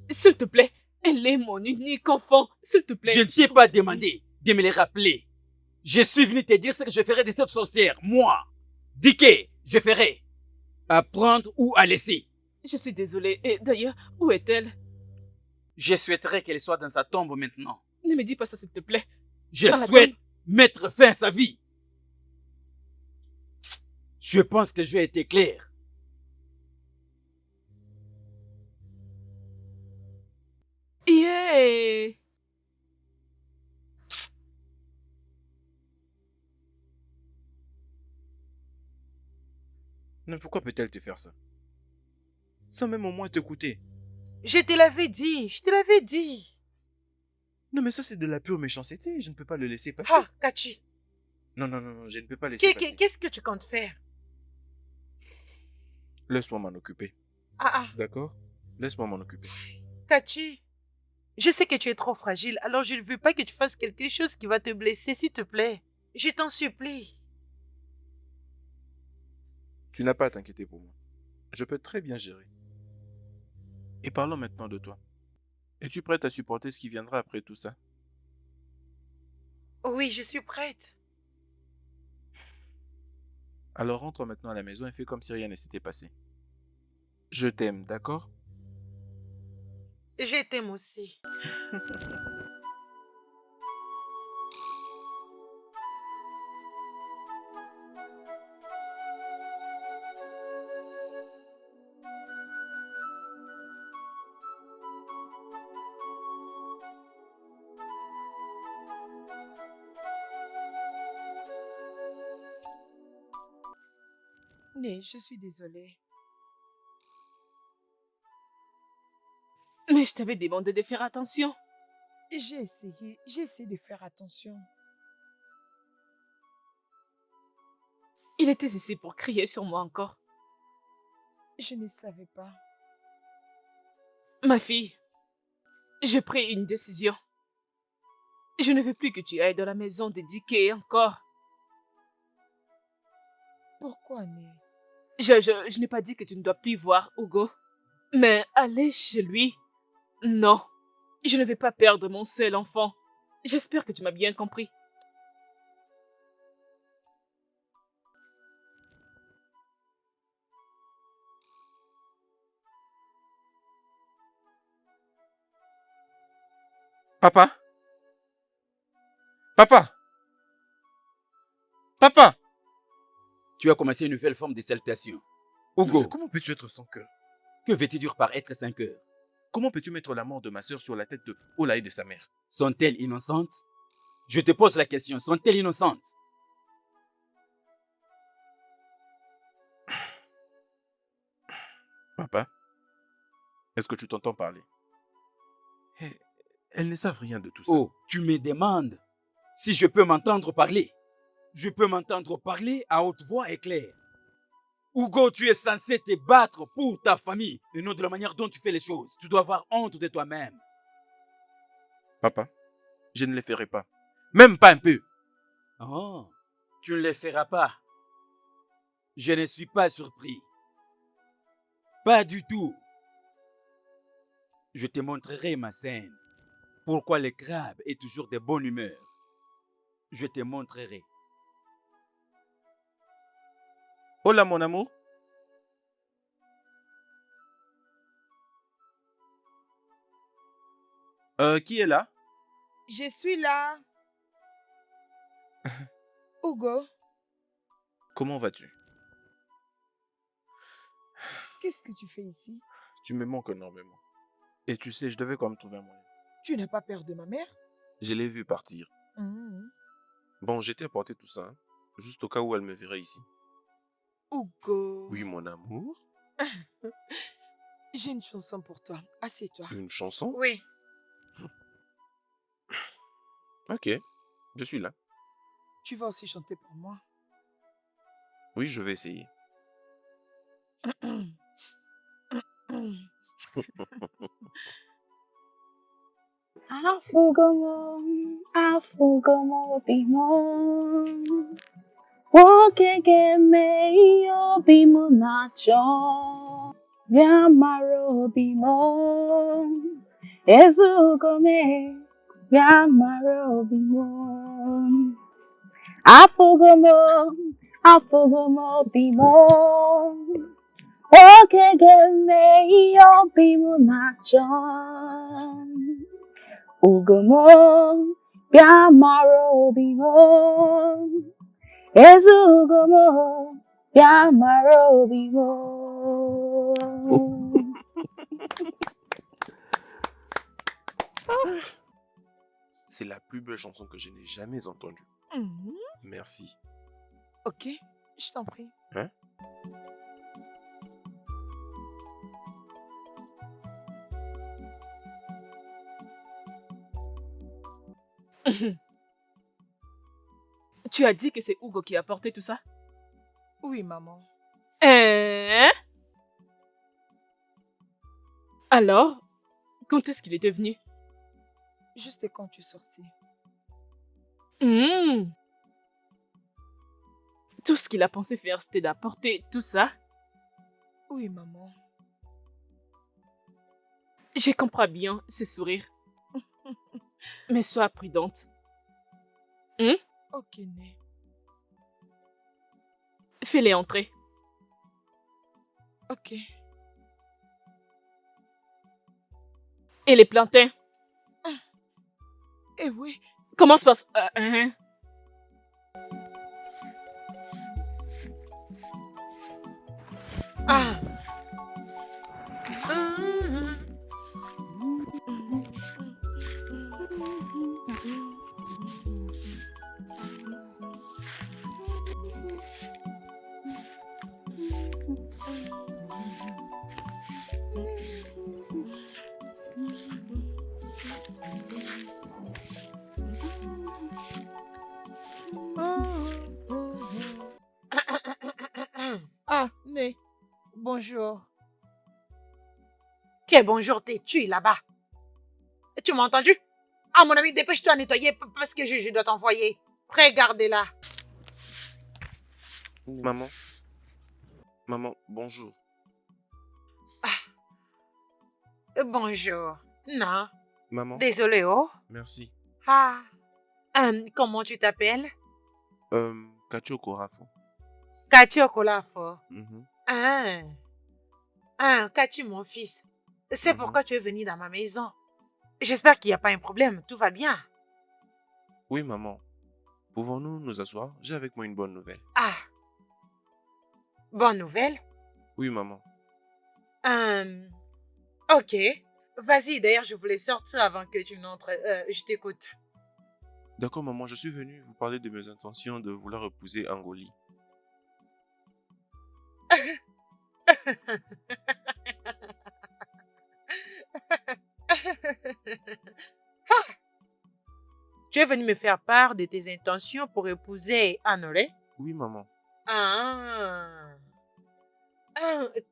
B: S'il te plaît, elle est mon unique enfant. S'il te plaît.
A: Je ne t'ai pas demandé de me le rappeler. Je suis venu te dire ce que je ferai de cette sorcière. Moi. Dis que je ferai. À prendre ou à laisser.
B: Je suis désolée. Et d'ailleurs, où est-elle?
A: Je souhaiterais qu'elle soit dans sa tombe maintenant.
B: Ne me dis pas ça, s'il te plaît.
A: Je
B: Dans la
A: souhaite
B: tombe.
A: mettre fin à sa vie. Je pense que j'ai été clair.
B: Yeah!
F: Mais pourquoi peut-elle te faire ça? Sans même au moins t'écouter.
E: Je te l'avais dit, je te l'avais dit.
F: Non, mais ça, c'est de la pure méchanceté. Je ne peux pas le laisser passer.
E: Ah, Kachi,
F: Non, non, non, non, je ne peux pas laisser passer.
E: qu'est-ce que tu comptes faire?
F: Laisse-moi m'en occuper.
E: Ah,
F: D'accord? Laisse-moi m'en occuper.
E: Kachi, je sais que tu es trop fragile, alors je ne veux pas que tu fasses quelque chose qui va te blesser, s'il te plaît. Je t'en supplie.
F: Tu n'as pas à t'inquiéter pour moi. Je peux très bien gérer. Et parlons maintenant de toi. Es-tu prête à supporter ce qui viendra après tout ça?
E: Oui, je suis prête.
F: Alors rentre maintenant à la maison et fais comme si rien ne s'était passé. Je t'aime, d'accord?
E: Je t'aime aussi.
D: Né, je suis désolée.
B: Mais je t'avais demandé de faire attention.
D: J'ai essayé de faire attention.
B: Il était ici pour crier sur moi encore.
D: Je ne savais pas.
B: Ma fille, j'ai pris une décision. Je ne veux plus que tu ailles dans la maison de Dickey encore.
D: Pourquoi, Né?
B: Je n'ai pas dit que tu ne dois plus voir Hugo. Mais aller chez lui, non. Je ne vais pas perdre mon seul enfant. J'espère que tu m'as bien compris.
F: Papa? Papa? Papa?
A: Tu as commencé une nouvelle forme de salutation.
F: Mais
A: Hugo,
F: comment peux-tu être sans cœur?
A: que veux-tu dire par être sans cœur?
F: Comment peux-tu mettre la mort de ma sœur sur la tête de Ola et de sa mère?
A: Sont-elles innocentes? Je te pose la question, sont-elles innocentes?
F: Papa? Est-ce que tu t'entends parler? Elles ne savent rien de tout ça.
A: Oh, tu me demandes si je peux m'entendre parler. Je peux m'entendre parler à haute voix et claire. Hugo, tu es censé te battre pour ta famille et non de la manière dont tu fais les choses. Tu dois avoir honte de toi-même.
F: Papa, je ne les ferai pas. Même pas un peu.
A: Oh, tu ne les feras pas. Je ne suis pas surpris. Pas du tout. Je te montrerai ma scène. Pourquoi le crabe est toujours de bonne humeur. Je te montrerai.
F: Hola, mon amour. Qui est là?
D: Je suis là. Hugo,
F: Comment vas-tu?
D: qu'est-ce que tu fais ici?
F: Tu me manques énormément. Et tu sais, je devais quand même trouver un moyen.
D: Tu n'as pas peur de ma mère?
F: Je l'ai vue partir.
D: Mhm.
F: Bon, j'ai apporté tout ça, hein, juste au cas où elle me verrait ici.
D: Hugo.
F: Oui, mon amour.
D: J'ai une chanson pour toi. Assieds-toi.
F: Une chanson?
E: Oui.
F: Ok, je suis là.
D: Tu vas aussi chanter pour moi.
F: Oui, je vais essayer.
H: Afugomo bimo. Wokege meyo bimo nacho. Yamaro bimo. Ezugome. Yamaro bimo. Afugomo bimo. Wokege meyo bimo nacho. Ugomo, Biamaro Bimo, Ezugomo, Biamaro Bimo.
F: C'est la plus belle chanson que je n'ai jamais entendue. Merci.
D: Ok, je t'en prie.
F: Hein?
B: Tu as dit que c'est Hugo qui a porté tout ça?
D: Oui, maman.
B: Hein? Alors, quand est-ce qu'il était venu?
D: Juste quand tu es sorti.
B: Tout ce qu'il a pensé faire, c'était d'apporter tout ça?
D: Oui, maman.
B: Je comprends bien ce sourire. Mais sois prudente.
D: Ok, Né.
B: Fais-les entrer.
D: Ok.
B: Et les plantains?
D: Eh oui.
B: Comment se passe?
E: Ah.
D: Ah, Né. Bonjour.
E: Quel bonjour, t'es-tu là-bas? Tu m'as entendu? Ah, mon ami, dépêche-toi à nettoyer parce que je dois t'envoyer. Regardez-la.
F: Maman. Maman, bonjour.
E: Bonjour. Non.
F: Maman.
E: Désolé, oh.
F: Merci.
E: Ah. Comment tu t'appelles?
F: Kacho Korafo.
E: Kachi Kolafo.
F: Mhm.
E: Kachi, mon fils. C'est
F: Mhm.
E: pourquoi tu es venu dans ma maison. J'espère qu'il n'y a pas un problème. Tout va bien.
F: Oui, maman. Pouvons-nous nous asseoir? J'ai avec moi une bonne nouvelle.
E: Ah. Bonne nouvelle?
F: Oui, maman.
E: Ok. Vas-y, d'ailleurs, je voulais sortir avant que tu n'entres. Je t'écoute.
F: D'accord, maman, je suis venu vous parler de mes intentions de vouloir épouser Angoli.
E: Tu es venu me faire part de tes intentions pour épouser Anolé?
F: Oui, maman.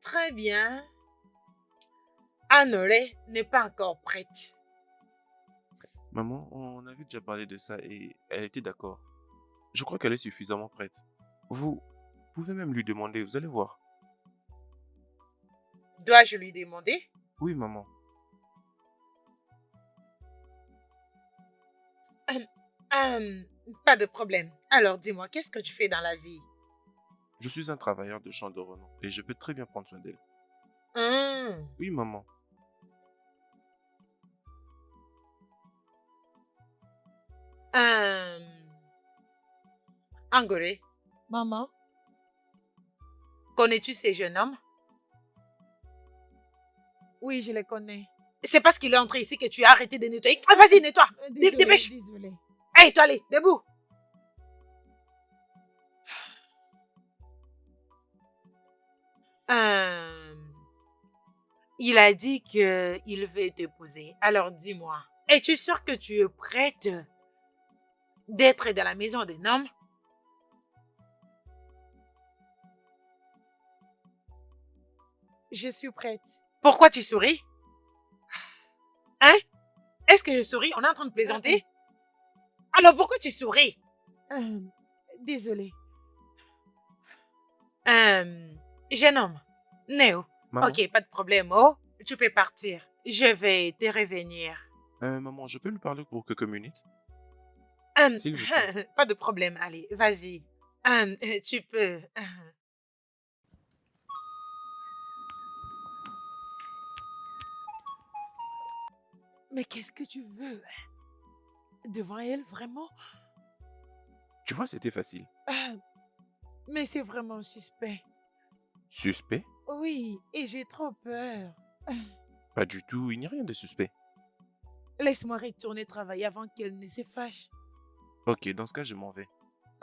E: Très bien. Anolé n'est pas encore prête.
F: Maman, on avait déjà parlé de ça et elle était d'accord. Je crois qu'elle est suffisamment prête. Vous pouvez même lui demander, vous allez voir.
E: Dois-je lui demander?
F: Oui, maman.
E: Pas de problème. Alors, dis-moi, qu'est-ce que tu fais dans la vie?
F: Je suis un travailleur de champ de renom et je peux très bien prendre soin d'elle. Oui, maman.
E: Angolé,
D: Maman.
E: connais-tu ces jeunes hommes?
D: Oui, je les connais.
E: C'est parce qu'il est entré ici que tu as arrêté de nettoyer. Ah, vas-y, nettoie. Dépêche.
D: Désolée.
E: Hey, toi, allez, debout. Il a dit qu'il veut t'épouser. Alors, dis-moi, es-tu sûre que tu es prête d'être dans la maison d'un homme? Je suis prête. Pourquoi tu souris? Hein? Est-ce que je souris? On est en train de plaisanter? Alors pourquoi tu souris?
D: Désolée.
E: Jeune homme, Néo.
F: Maman,
E: Ok, pas de problème. Oh, tu peux partir. Je vais te revenir.
F: maman, je peux lui parler pour quelques minutes? S'il vous plaît.
E: Pas de problème. Allez, vas-y. Tu peux.
D: Mais qu'est-ce que tu veux? Devant elle, vraiment?
F: Tu vois, c'était facile.
D: Mais c'est vraiment suspect.
F: Suspect?
D: Oui, et j'ai trop peur.
F: Pas du tout, il n'y a rien de suspect.
D: Laisse-moi retourner travailler avant qu'elle ne se fâche.
F: Ok, dans ce cas, je m'en vais.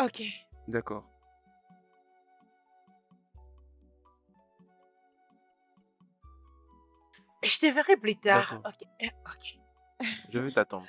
D: Ok.
F: D'accord.
E: Je te verrai plus tard.
F: D'accord.
E: Ok.
F: Je vais t'attendre.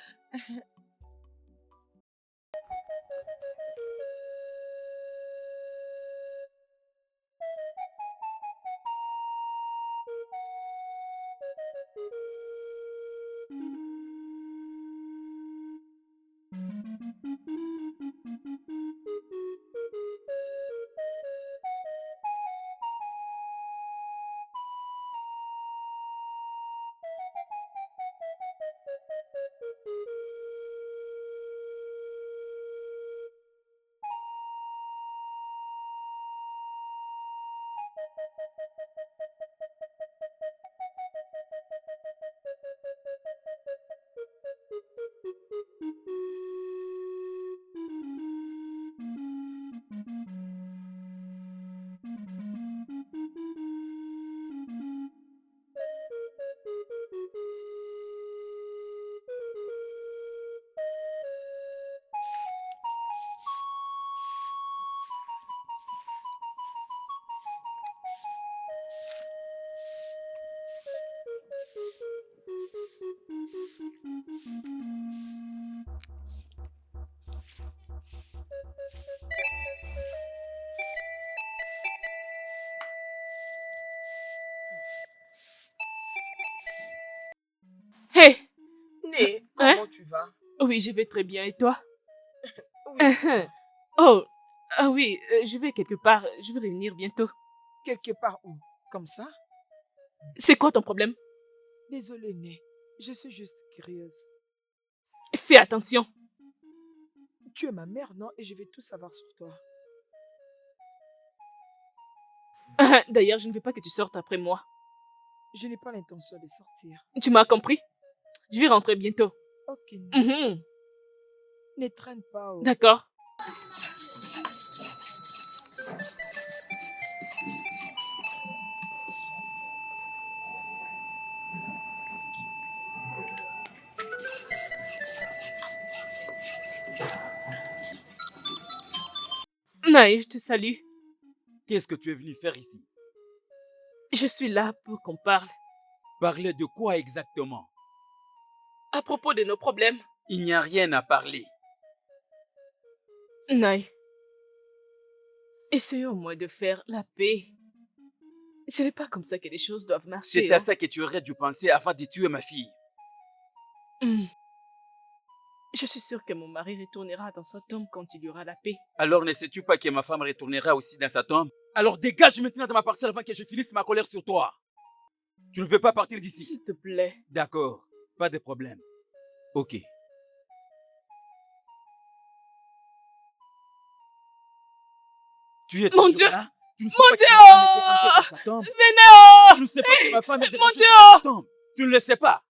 B: Hé!
D: Né,
B: Hein?
D: comment tu vas?
B: Oui, je vais très bien. Et toi?
D: Oui,
B: Oh, ah oui, je vais quelque part. Je vais revenir bientôt.
D: quelque part où? Comme ça?
B: C'est quoi ton problème?
D: Désolée, Né. Je suis juste curieuse.
B: Fais attention.
D: Tu es ma mère, non? Et je vais tout savoir sur toi.
B: D'ailleurs, je ne veux pas que tu sortes après moi.
D: Je n'ai pas l'intention de sortir.
B: Tu m'as compris? Je vais rentrer bientôt.
D: Ok, Né.
B: Mhm.
D: Ne traîne pas. Oh.
B: D'accord. Naï, je te salue.
A: Qu'est-ce que tu es venu faire ici?
B: Je suis là pour qu'on parle.
A: Parler de quoi exactement?
B: À propos de nos problèmes.
A: Il n'y a rien à parler.
B: Naï, essayons au moins de faire la paix. Ce n'est pas comme ça que les choses doivent marcher.
A: C'est à ça que tu aurais dû penser avant de tuer ma fille.
B: Je suis sûre que mon mari retournera dans sa tombe quand il y aura la paix.
A: Alors ne sais-tu pas que ma femme retournera aussi dans sa tombe? Alors dégage maintenant de ma parcelle avant que je finisse ma colère sur toi. Tu ne peux pas partir d'ici.
B: S'il te plaît.
A: D'accord, pas de problème. Ok. Tu es
B: Mon
A: toujours
B: Dieu!
A: là? Tu ne sais
B: Mon
A: pas
B: Dieu!
A: que ma femme est dérangée dans sa tombe?
B: Vénéo!
A: Tu ne sais pas que ma femme est
B: Mon
A: dérangée
B: Dieu!
A: dans sa tombe? Tu ne le sais pas?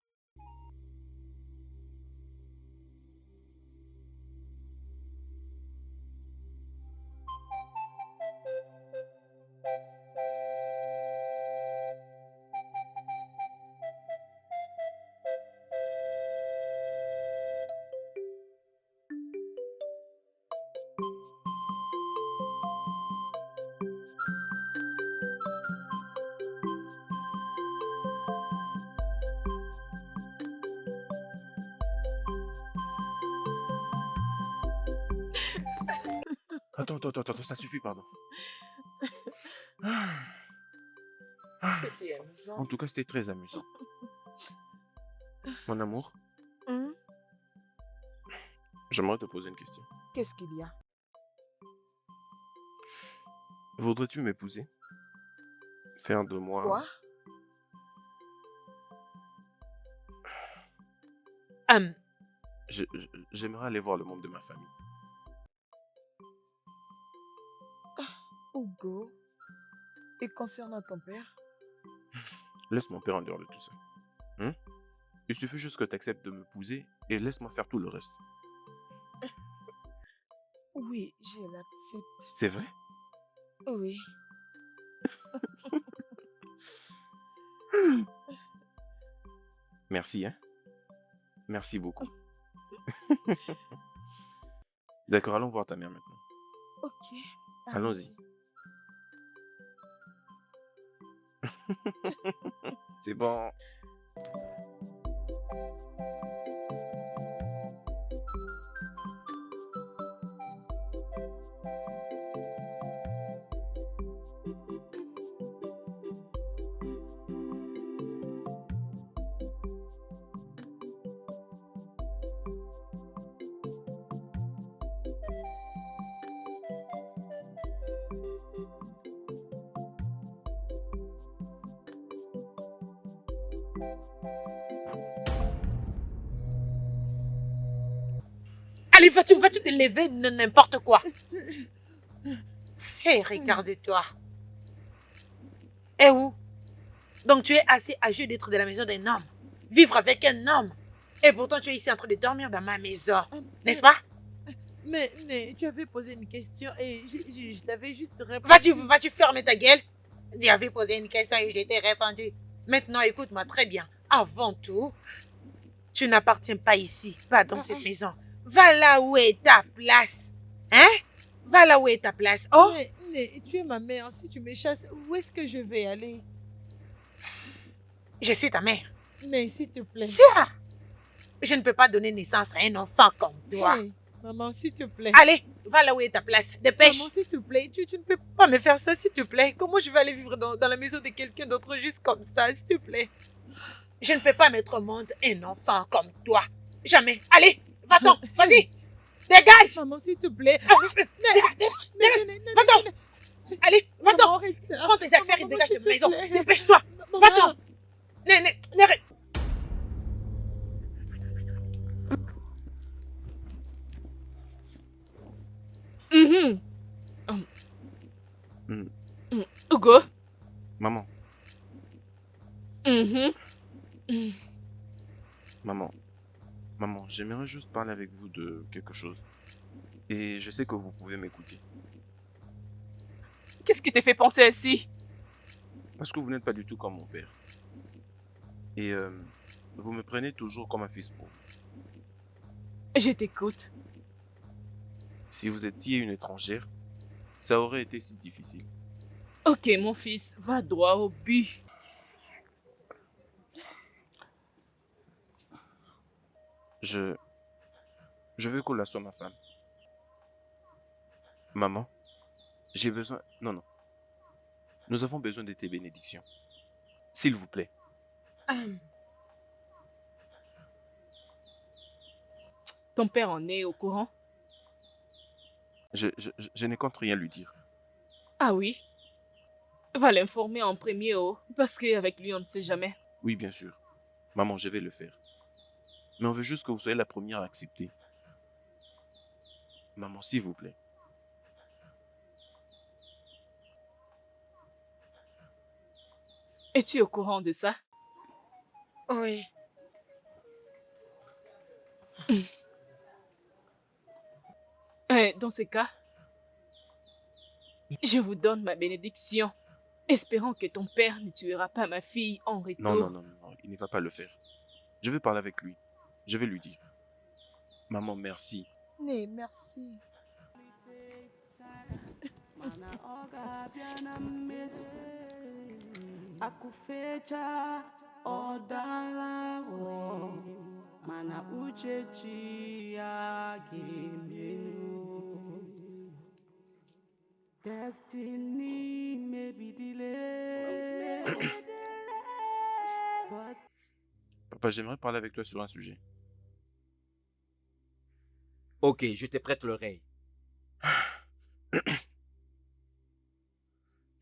F: Attends, ça suffit, pardon.
E: C'était amusant.
F: En tout cas, c'était très amusant. Mon amour,
D: Hum,
F: j'aimerais te poser une question.
D: Qu'est-ce qu'il y a?
F: Voudrais-tu m'épouser? Faire de moi...
D: Quoi?
E: Hum,
F: J'aimerais aller voir le membre de ma famille.
D: Hugo. Et concernant ton père?
F: Laisse mon père en dehors de tout ça. Hein? Il suffit juste que tu acceptes de m'épouser et laisse-moi faire tout le reste.
D: Oui, je l'accepte.
F: C'est vrai?
D: Oui.
F: Merci, hein? Merci beaucoup. D'accord, allons voir ta mère maintenant.
D: Ok.
F: Allons-y. C'est bon.
E: Allez, vas-tu te lever, n'importe quoi. Hé, regarde-toi. Eh où? Donc tu es assez âgé d'être de la maison d'un homme, vivre avec un homme. Et pourtant tu es ici en train de dormir dans ma maison, n'est-ce pas?
D: Mais tu avais posé une question et je t'avais juste répondu.
E: Vas-tu fermer ta gueule? Tu avais posé une question et je t'ai répondu. Maintenant, écoute-moi très bien. Avant tout, tu n'appartiens pas ici, pas dans cette maison. Va là où est ta place. Hein? Va là où est ta place. Oh!
D: Mais tu es ma mère. Si tu me chasses, où est-ce que je vais aller?
E: Je suis ta mère.
D: Mais s'il te plaît.
E: Ça! Je ne peux pas donner naissance à un enfant comme toi.
D: Hey, maman, s'il te plaît.
E: Allez, va là où est ta place. Dépêche.
D: Maman, s'il te plaît, tu ne peux pas me faire ça, s'il te plaît. Comment je vais aller vivre dans la maison de quelqu'un d'autre juste comme ça, s'il te plaît?
E: Je ne peux pas mettre au monde un enfant comme toi. Jamais. Allez, va-t'en, vas-y. Dégage.
D: Maman, s'il te plaît.
E: Va-t'en. Allez, va-t'en. Prends tes affaires et dégage de ma maison. Dépêche-toi. Va-t'en. N'arrête.
B: Hugo.
F: Maman, maman, j'aimerais juste parler avec vous de quelque chose. Et je sais que vous pouvez m'écouter.
B: Qu'est-ce qui te fait penser ainsi?
F: Parce que vous n'êtes pas du tout comme mon père. Et vous me prenez toujours comme un fils pour vous.
B: Je t'écoute.
F: Si vous étiez une étrangère, ça aurait été si difficile.
B: Ok, mon fils, va droit au but.
F: Je veux qu'Ola soit ma femme. Maman, j'ai besoin... Non. Nous avons besoin de tes bénédictions. S'il vous plaît.
B: Ton père en est au courant?
F: Je ne compte rien lui dire.
B: Ah oui? Va l'informer en premier, parce qu'avec lui, on ne sait jamais.
F: Oui, bien sûr. Maman, je vais le faire. Mais on veut juste que vous soyez la première à accepter. Maman, s'il vous plaît.
B: Es-tu au courant de ça?
E: Oui.
B: Dans ce cas, je vous donne ma bénédiction, espérant que ton père ne tuera pas ma fille en retour.
F: Non, il ne va pas le faire. Je vais parler avec lui. Je vais lui dire. Maman, merci.
D: Nee, merci.
G: Mana oga biana mmeso akufecha odalawo mana uchechi ya gemenu destiny may be delayed
F: Papa, j'aimerais parler avec toi sur un sujet.
A: Ok, je te prête l'oreille.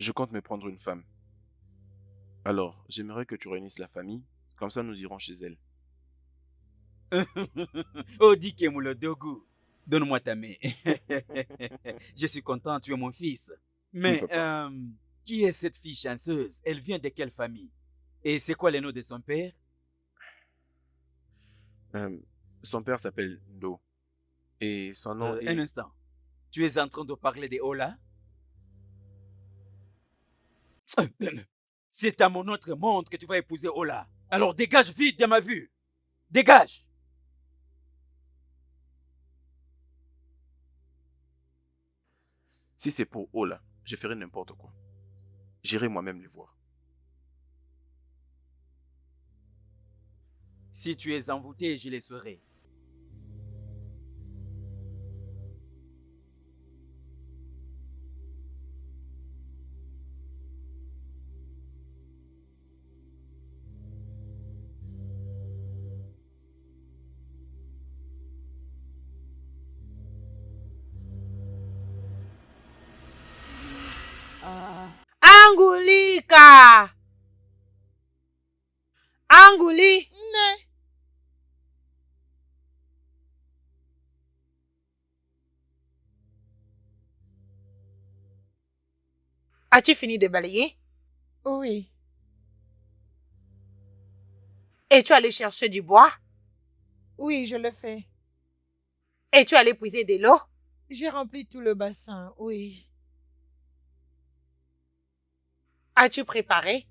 F: Je compte me prendre une femme. Alors, j'aimerais que tu réunisses la famille, comme ça nous irons chez elle.
A: Oh, Dike Moulodogu, donne-moi ta main. Je suis content, tu es mon fils.
F: Oui,
A: Mais
F: papa.
A: qui est cette fille chanceuse? Elle vient de quelle famille? Et c'est quoi le nom de son père?
F: Son père s'appelle Ndo. Et son nom
A: Un
F: est...
A: instant. Tu es en train de parler de Ola? C'est à mon autre monde que tu vas épouser Ola. Alors dégage vite de ma vue. Dégage!
F: Si c'est pour Ola, je ferai n'importe quoi. J'irai moi-même les voir.
A: Si tu es envoûté, je les saurai.
E: Angulika! Anguli!
D: Ne.
E: As-tu fini de balayer?
D: Oui.
E: Et tu es allé chercher du bois?
D: Oui, je le fais.
E: Et tu es allé puiser de l'eau?
D: J'ai rempli tout le bassin, oui.
E: As-tu préparé?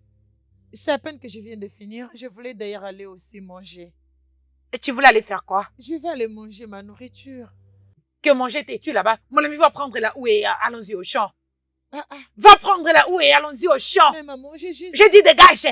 D: C'est à peine que je viens de finir. Je voulais d'ailleurs aller aussi manger.
E: Et tu voulais aller faire quoi?
D: Je vais aller manger ma nourriture.
E: Que manger t'es-tu là-bas? Mon ami va prendre la houe et allons-y au champ.
D: Ah, ah.
E: Va prendre la houe et allons-y au champ.
D: Mais maman, j'ai juste...
E: J'ai dit dégage.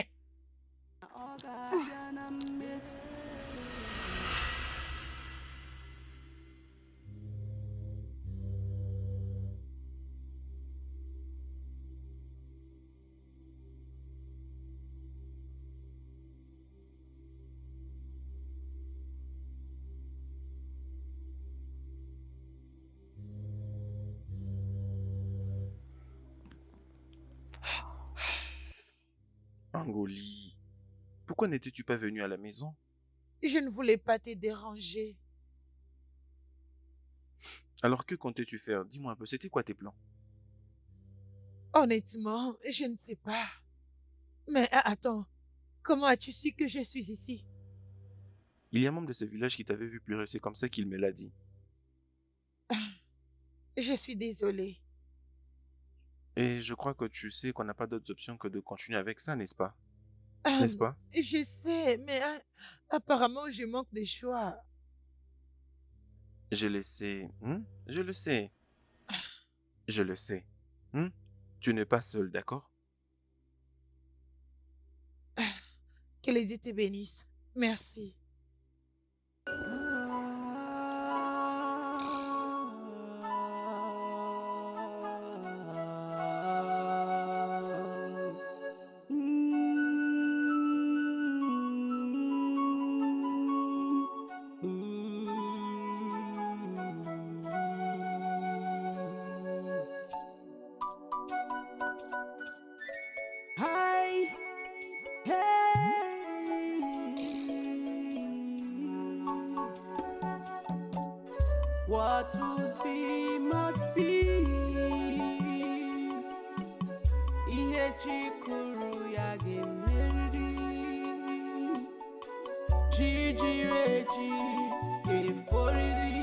F: Angoli, pourquoi n'étais-tu pas venu à la maison?
D: Je ne voulais pas te déranger.
F: Alors que comptais-tu faire? Dis-moi un peu, c'était quoi tes plans?
D: Honnêtement, je ne sais pas. Mais attends, comment as-tu su que je suis ici?
F: Il y a un membre de ce village qui t'avait vu pleurer, c'est comme ça qu'il me l'a dit.
D: Je suis désolée.
F: Et je crois que tu sais qu'on n'a pas d'autres options que de continuer avec ça, n'est-ce pas?
D: Ah,
F: N'est-ce pas?
D: je sais, mais apparemment, je manque de choix.
F: Je le sais, je le sais. Je le sais. Tu n'es pas seul, d'accord?
D: Que les dieux te bénissent. Merci.
G: Hi, hey. What would be must be. Ihe chikuru ya ga-emeri. Chi jiri eji ga-eforiri.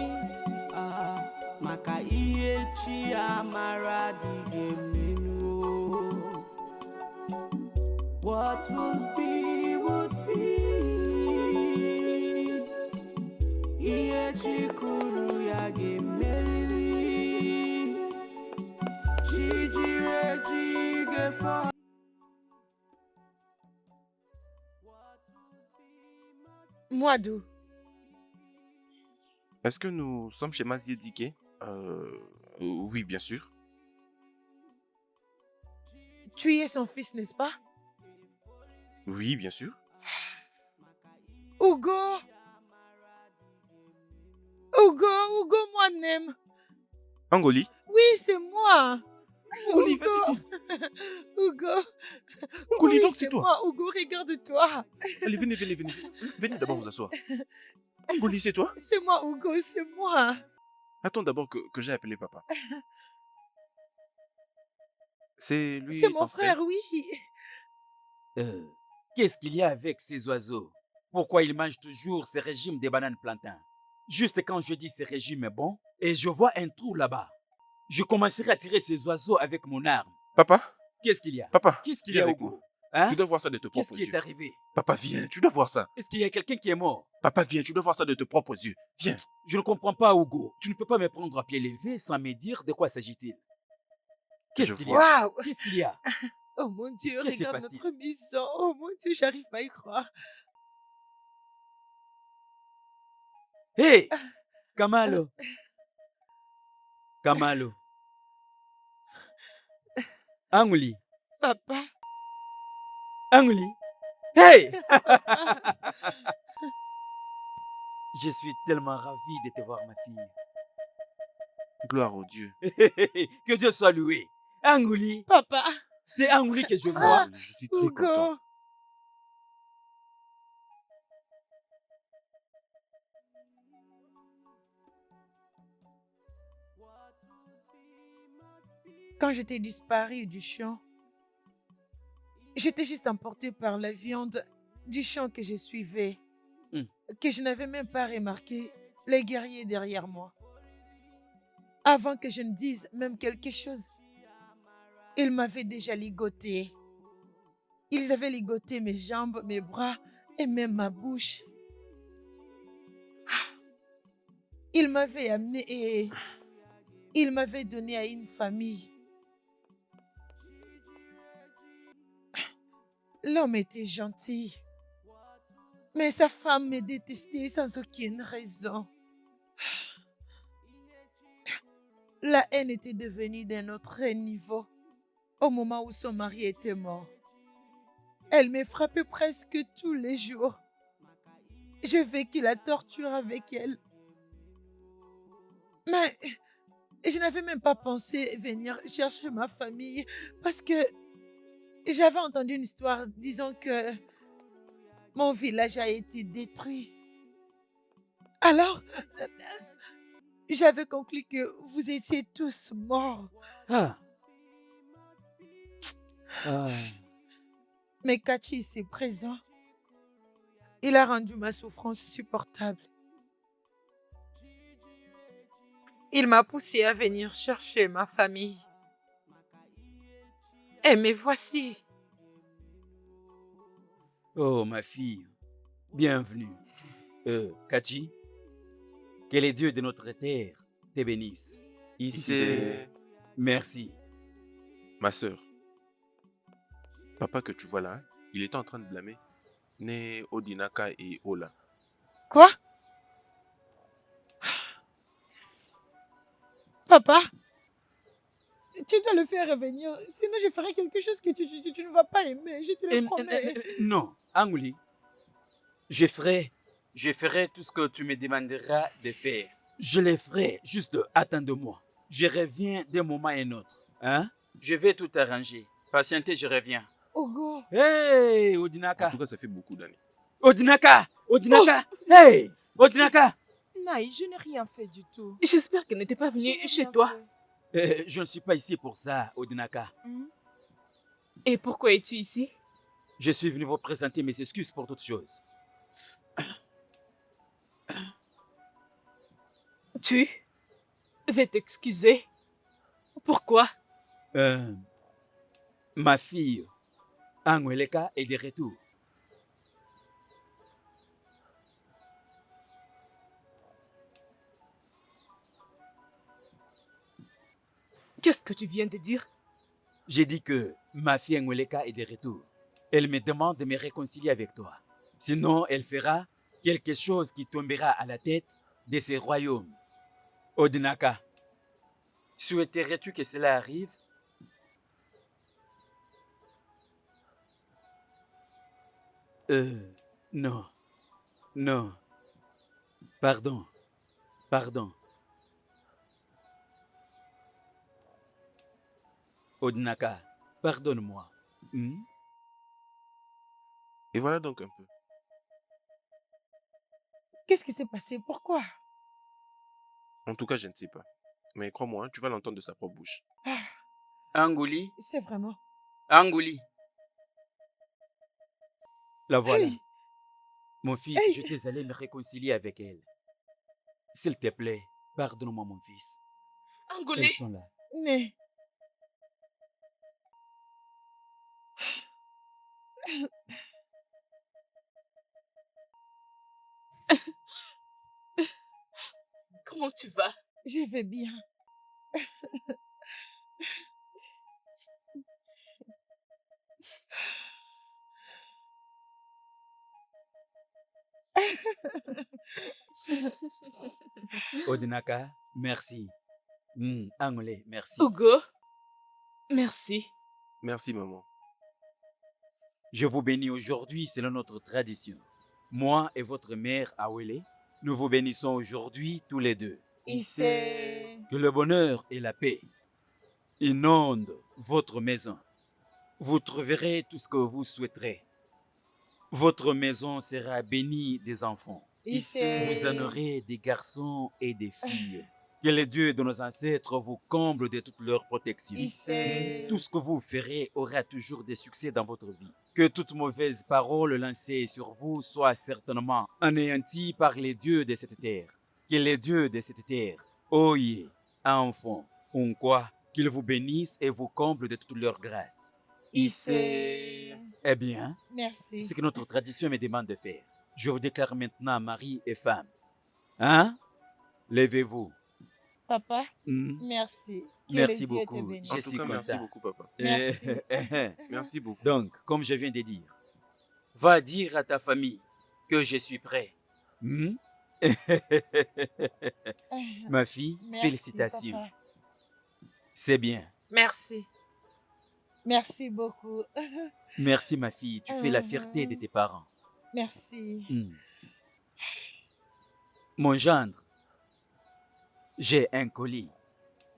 G: Maka ihe chi amara adịghị emenu. What would be would be. Ihe chikuru ya ga-emeri. Chi jiri eji ga-eforiri.
D: Moadou,
F: Est-ce que nous sommes chez Mazier Dike? Oui, bien sûr.
D: tu es son fils, n'est-ce pas?
F: Oui, bien sûr.
D: Hugo! Hugo, moi-même.
F: Angoli,
D: Oui, c'est moi.
F: Angoli, vas-y.
D: Hugo.
F: Angoli,
D: Oui,
F: donc c'est
D: c'est
F: toi.
D: moi, Hugo, regarde-toi.
F: Allez, venez. Venez d'abord vous asseoir. Angoli, c'est toi?
D: C'est moi, Hugo, c'est moi.
F: Attends d'abord que j'ai appelé papa. C'est
D: C'est
F: lui
D: mon
F: ton
D: frère, oui.
A: Qu'est-ce qu'il y a avec ces oiseaux? Pourquoi ils mangent toujours ces régimes de bananes plantains? Juste quand je dis ce régime est bon, et je vois un trou là-bas, je commencerai à tirer ces oiseaux avec mon arme.
F: Papa,
A: Qu'est-ce qu'il y a?
F: papa,
A: Qu'est-ce qu'il y
F: viens
A: a,
F: avec
A: Hugo?
F: moi.
A: Hein?
F: Tu dois voir ça de tes
A: Qu'est-ce
F: propres
A: qui est
F: yeux.
A: arrivé?
F: Papa, viens, tu dois voir ça.
A: Est-ce qu'il y a quelqu'un qui est mort?
F: Papa, viens, tu dois voir ça de tes propres yeux. Viens.
A: Je ne comprends pas, Hugo. Tu ne peux pas me prendre à pied levé sans me dire de quoi s'agit-il. Qu'est-ce
F: Je
A: qu'il y
F: vois.
A: a?
E: Waouh!
A: Qu'est-ce qu'il y a?
D: Oh mon Dieu,
A: Qu'est-ce qui se
D: regarde
A: passe-t-il?
D: notre maison. Oh mon Dieu, j'arrive pas à y croire.
A: Hé! Kamalo! Kamalo! Anguli!
D: Papa,
A: Anguli! Hey! Je suis tellement ravi de te voir, ma fille.
F: Gloire au Dieu.
A: Que Dieu soit loué. Anguli!
D: papa,
A: C'est Anguli que je vois.
F: Je suis très content.
D: Hugo. Quand j'étais disparu du champ, j'étais juste emportée par la viande du champ que je suivais, que je n'avais même pas remarqué les guerriers derrière moi. Avant que je ne dise même quelque chose, ils m'avaient déjà ligoté. Ils avaient ligoté mes jambes, mes bras et même ma bouche. Ils m'avaient amené et ils m'avaient donné à une famille. L'homme était gentil, mais sa femme me détestait sans aucune raison. La haine était devenue d'un autre niveau au moment où son mari était mort. Elle me frappait presque tous les jours. Je vécu la torture avec elle. Mais je n'avais même pas pensé venir chercher ma famille parce que j'avais entendu une histoire disant que mon village a été détruit. Alors, j'avais conclu que vous étiez tous morts.
A: Ah. Ah.
D: Mais Kachi est présent. Il a rendu ma souffrance supportable.
E: Il m'a poussé à venir chercher ma famille. Et me voici.
A: Oh, ma fille, bienvenue. Kachi, que les dieux de notre terre te bénissent.
F: C'est
A: Merci.
F: ma sœur. Papa que tu vois là, il était en train de blâmer Né Odinaka et Ola.
D: Quoi? Papa, tu dois le faire revenir, sinon je ferai quelque chose que tu ne vas pas aimer, je te le promets.
A: Non, Anguli, je ferai tout ce que tu me demanderas de faire. Je le ferai, juste attends-moi. Je reviens d'un moment à un autre. Hein? Je vais tout arranger. Patientez, je reviens.
D: Hugo.
A: Hey,
F: En
A: Odinaka.
F: tout cas, ça fait beaucoup d'années.
A: Odinaka. Odinaka. Hey, Odinaka.
D: Naï, je n'ai rien fait du tout.
B: J'espère qu'elle n'était pas venue chez toi.
A: Je ne suis pas ici pour ça, Odinaka.
B: Et pourquoi es-tu ici?
A: Je suis venu vous présenter mes excuses pour toutes choses.
B: Tu veux t'excuser? Pourquoi?
A: Ma fille, Angweleka, est de retour.
B: Qu'est-ce que tu viens de dire?
A: J'ai dit que ma fille Angweleka est de retour. Elle me demande de me réconcilier avec toi. Sinon, elle fera quelque chose qui tombera à la tête de ce royaume. Odinaka, souhaiterais-tu que cela arrive? Non. Non. Pardon. Pardon. Odinaka, pardonne-moi. Hmm?
F: Et voilà donc un peu.
D: Qu'est-ce qui s'est passé? Pourquoi?
F: En tout cas, je ne sais pas. Mais crois-moi, hein, tu vas l'entendre de sa propre bouche.
A: Angouli,
D: C'est vraiment...
A: Angouli. La voilà.
D: Hey!
A: Mon fils,
D: Hey!
A: j'étais allé me réconcilier avec elle. S'il te plaît, pardonne-moi, mon fils.
B: Angoulé,
A: Elles sont là.
D: Né.
B: comment tu vas?
D: Je vais bien.
A: Odinaka, merci. Angolais, merci.
B: Hugo, merci.
F: Merci, maman.
A: Je vous bénis aujourd'hui selon notre tradition. Moi et votre mère Awele, nous vous bénissons aujourd'hui tous les deux.
D: Issé.
A: Que le bonheur et la paix inondent votre maison. Vous trouverez tout ce que vous souhaiterez. Votre maison sera bénie des enfants.
D: Issé.
A: Vous en aurez des garçons et des filles. Que le Dieu de nos ancêtres vous comble de toute leur protection.
D: Issé.
A: Tout ce que vous ferez aura toujours des succès dans votre vie. Que toute mauvaise parole lancée sur vous soit certainement anéantie par les dieux de cette terre. Que les dieux de cette terre, oyez, enfants, on quoi, qu'ils vous bénissent et vous comblent de toute leur grâce.
D: Issé.
A: Eh bien, c'est
D: Merci.
A: ce que notre tradition me demande de faire. Je vous déclare maintenant mari et femme. Hein? Levez-vous.
D: Papa,
A: Hmm?
D: merci. Que
A: Merci
D: le Dieu te
A: beaucoup.
D: bénisse.
F: En
A: Je
F: tout
A: suis
F: cas, merci
A: content.
F: beaucoup, papa.
D: Merci.
F: Merci beaucoup.
A: Donc, comme je viens de dire, va dire à ta famille que je suis prêt. Hmm? Ma fille,
D: Merci,
A: félicitations.
D: papa.
A: C'est bien.
E: Merci.
D: Merci beaucoup.
A: Merci ma fille, tu fais la fierté de tes parents.
D: Merci.
A: Hmm. Mon gendre, j'ai un colis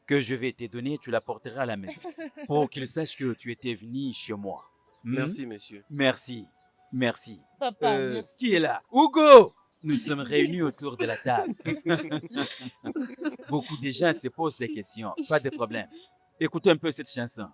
A: que je vais te donner, tu l'apporteras à la maison pour qu'il sache que tu étais venu chez moi. Hmm?
F: Merci, monsieur.
A: Merci. Merci.
D: Papa, merci.
A: Qui est là? Hugo! Nous sommes réunis autour de la table. Beaucoup de gens se posent des questions. Pas de problème. Écoutez un peu cette chanson.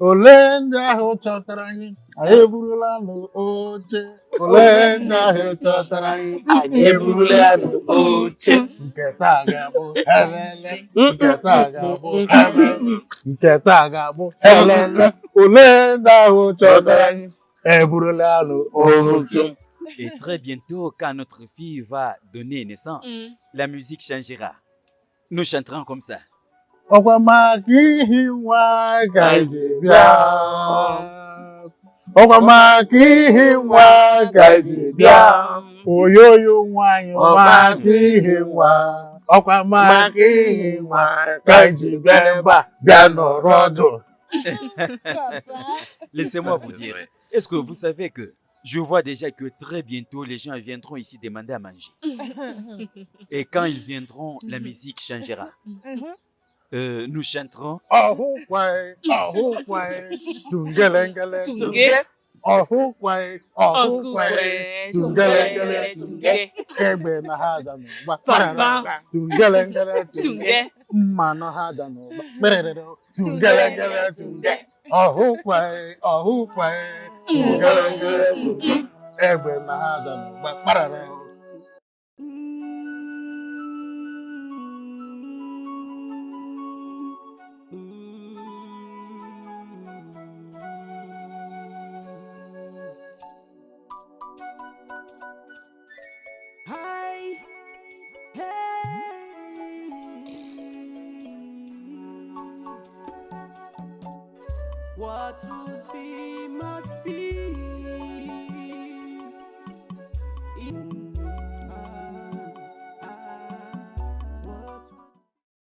I: Olenda ho chotarangi, ayeburula no oche. Olenda ho chotarangi, ayeburula no oche. Nketaga bo helele, nketaga bo helele, nketaga bo helele. Olenda ho chotarangi, ayeburula no oche.
A: Et très bientôt, quand notre fille va donner naissance, la musique changera. Nous chanterons comme ça.
I: Ọkwa maka ihi nwa gaji bịa. Ọkwa maka ihi nwa gaji bịa. Oyoyo nwanyị maka ihi nwa. Ọkwa maka ihi nwa gaji bịa ebe a bịa nọrọ ọdụ.
D: Papa.
A: Laissez-moi
F: Ça,
A: vous
F: c'est
A: dire,
F: vrai.
A: est-ce que vous savez que je vois déjà que très bientôt les gens viendront ici demander à manger. Et quand ils viendront, la musique changera. Nous chanterons.
I: Ọhụkwe, ọhụkwe, tungelengele,
B: Tunge,
I: ọhụkwe, ọhụkwe,
B: Okukwe,
I: tungelengele,
B: Tunge,
I: egbe na ha ada n'ụba.
B: Papa.
I: Tungelengele,
B: Tunge,
I: mmanụ ha ada n'ụba. Merere, tungelengele, tunge. Ọhụkwe, ọhụkwe, tungelengele, tunge. Egbe na ha ada n'ụba. Kparara.
G: Hi, hey. What would be must be.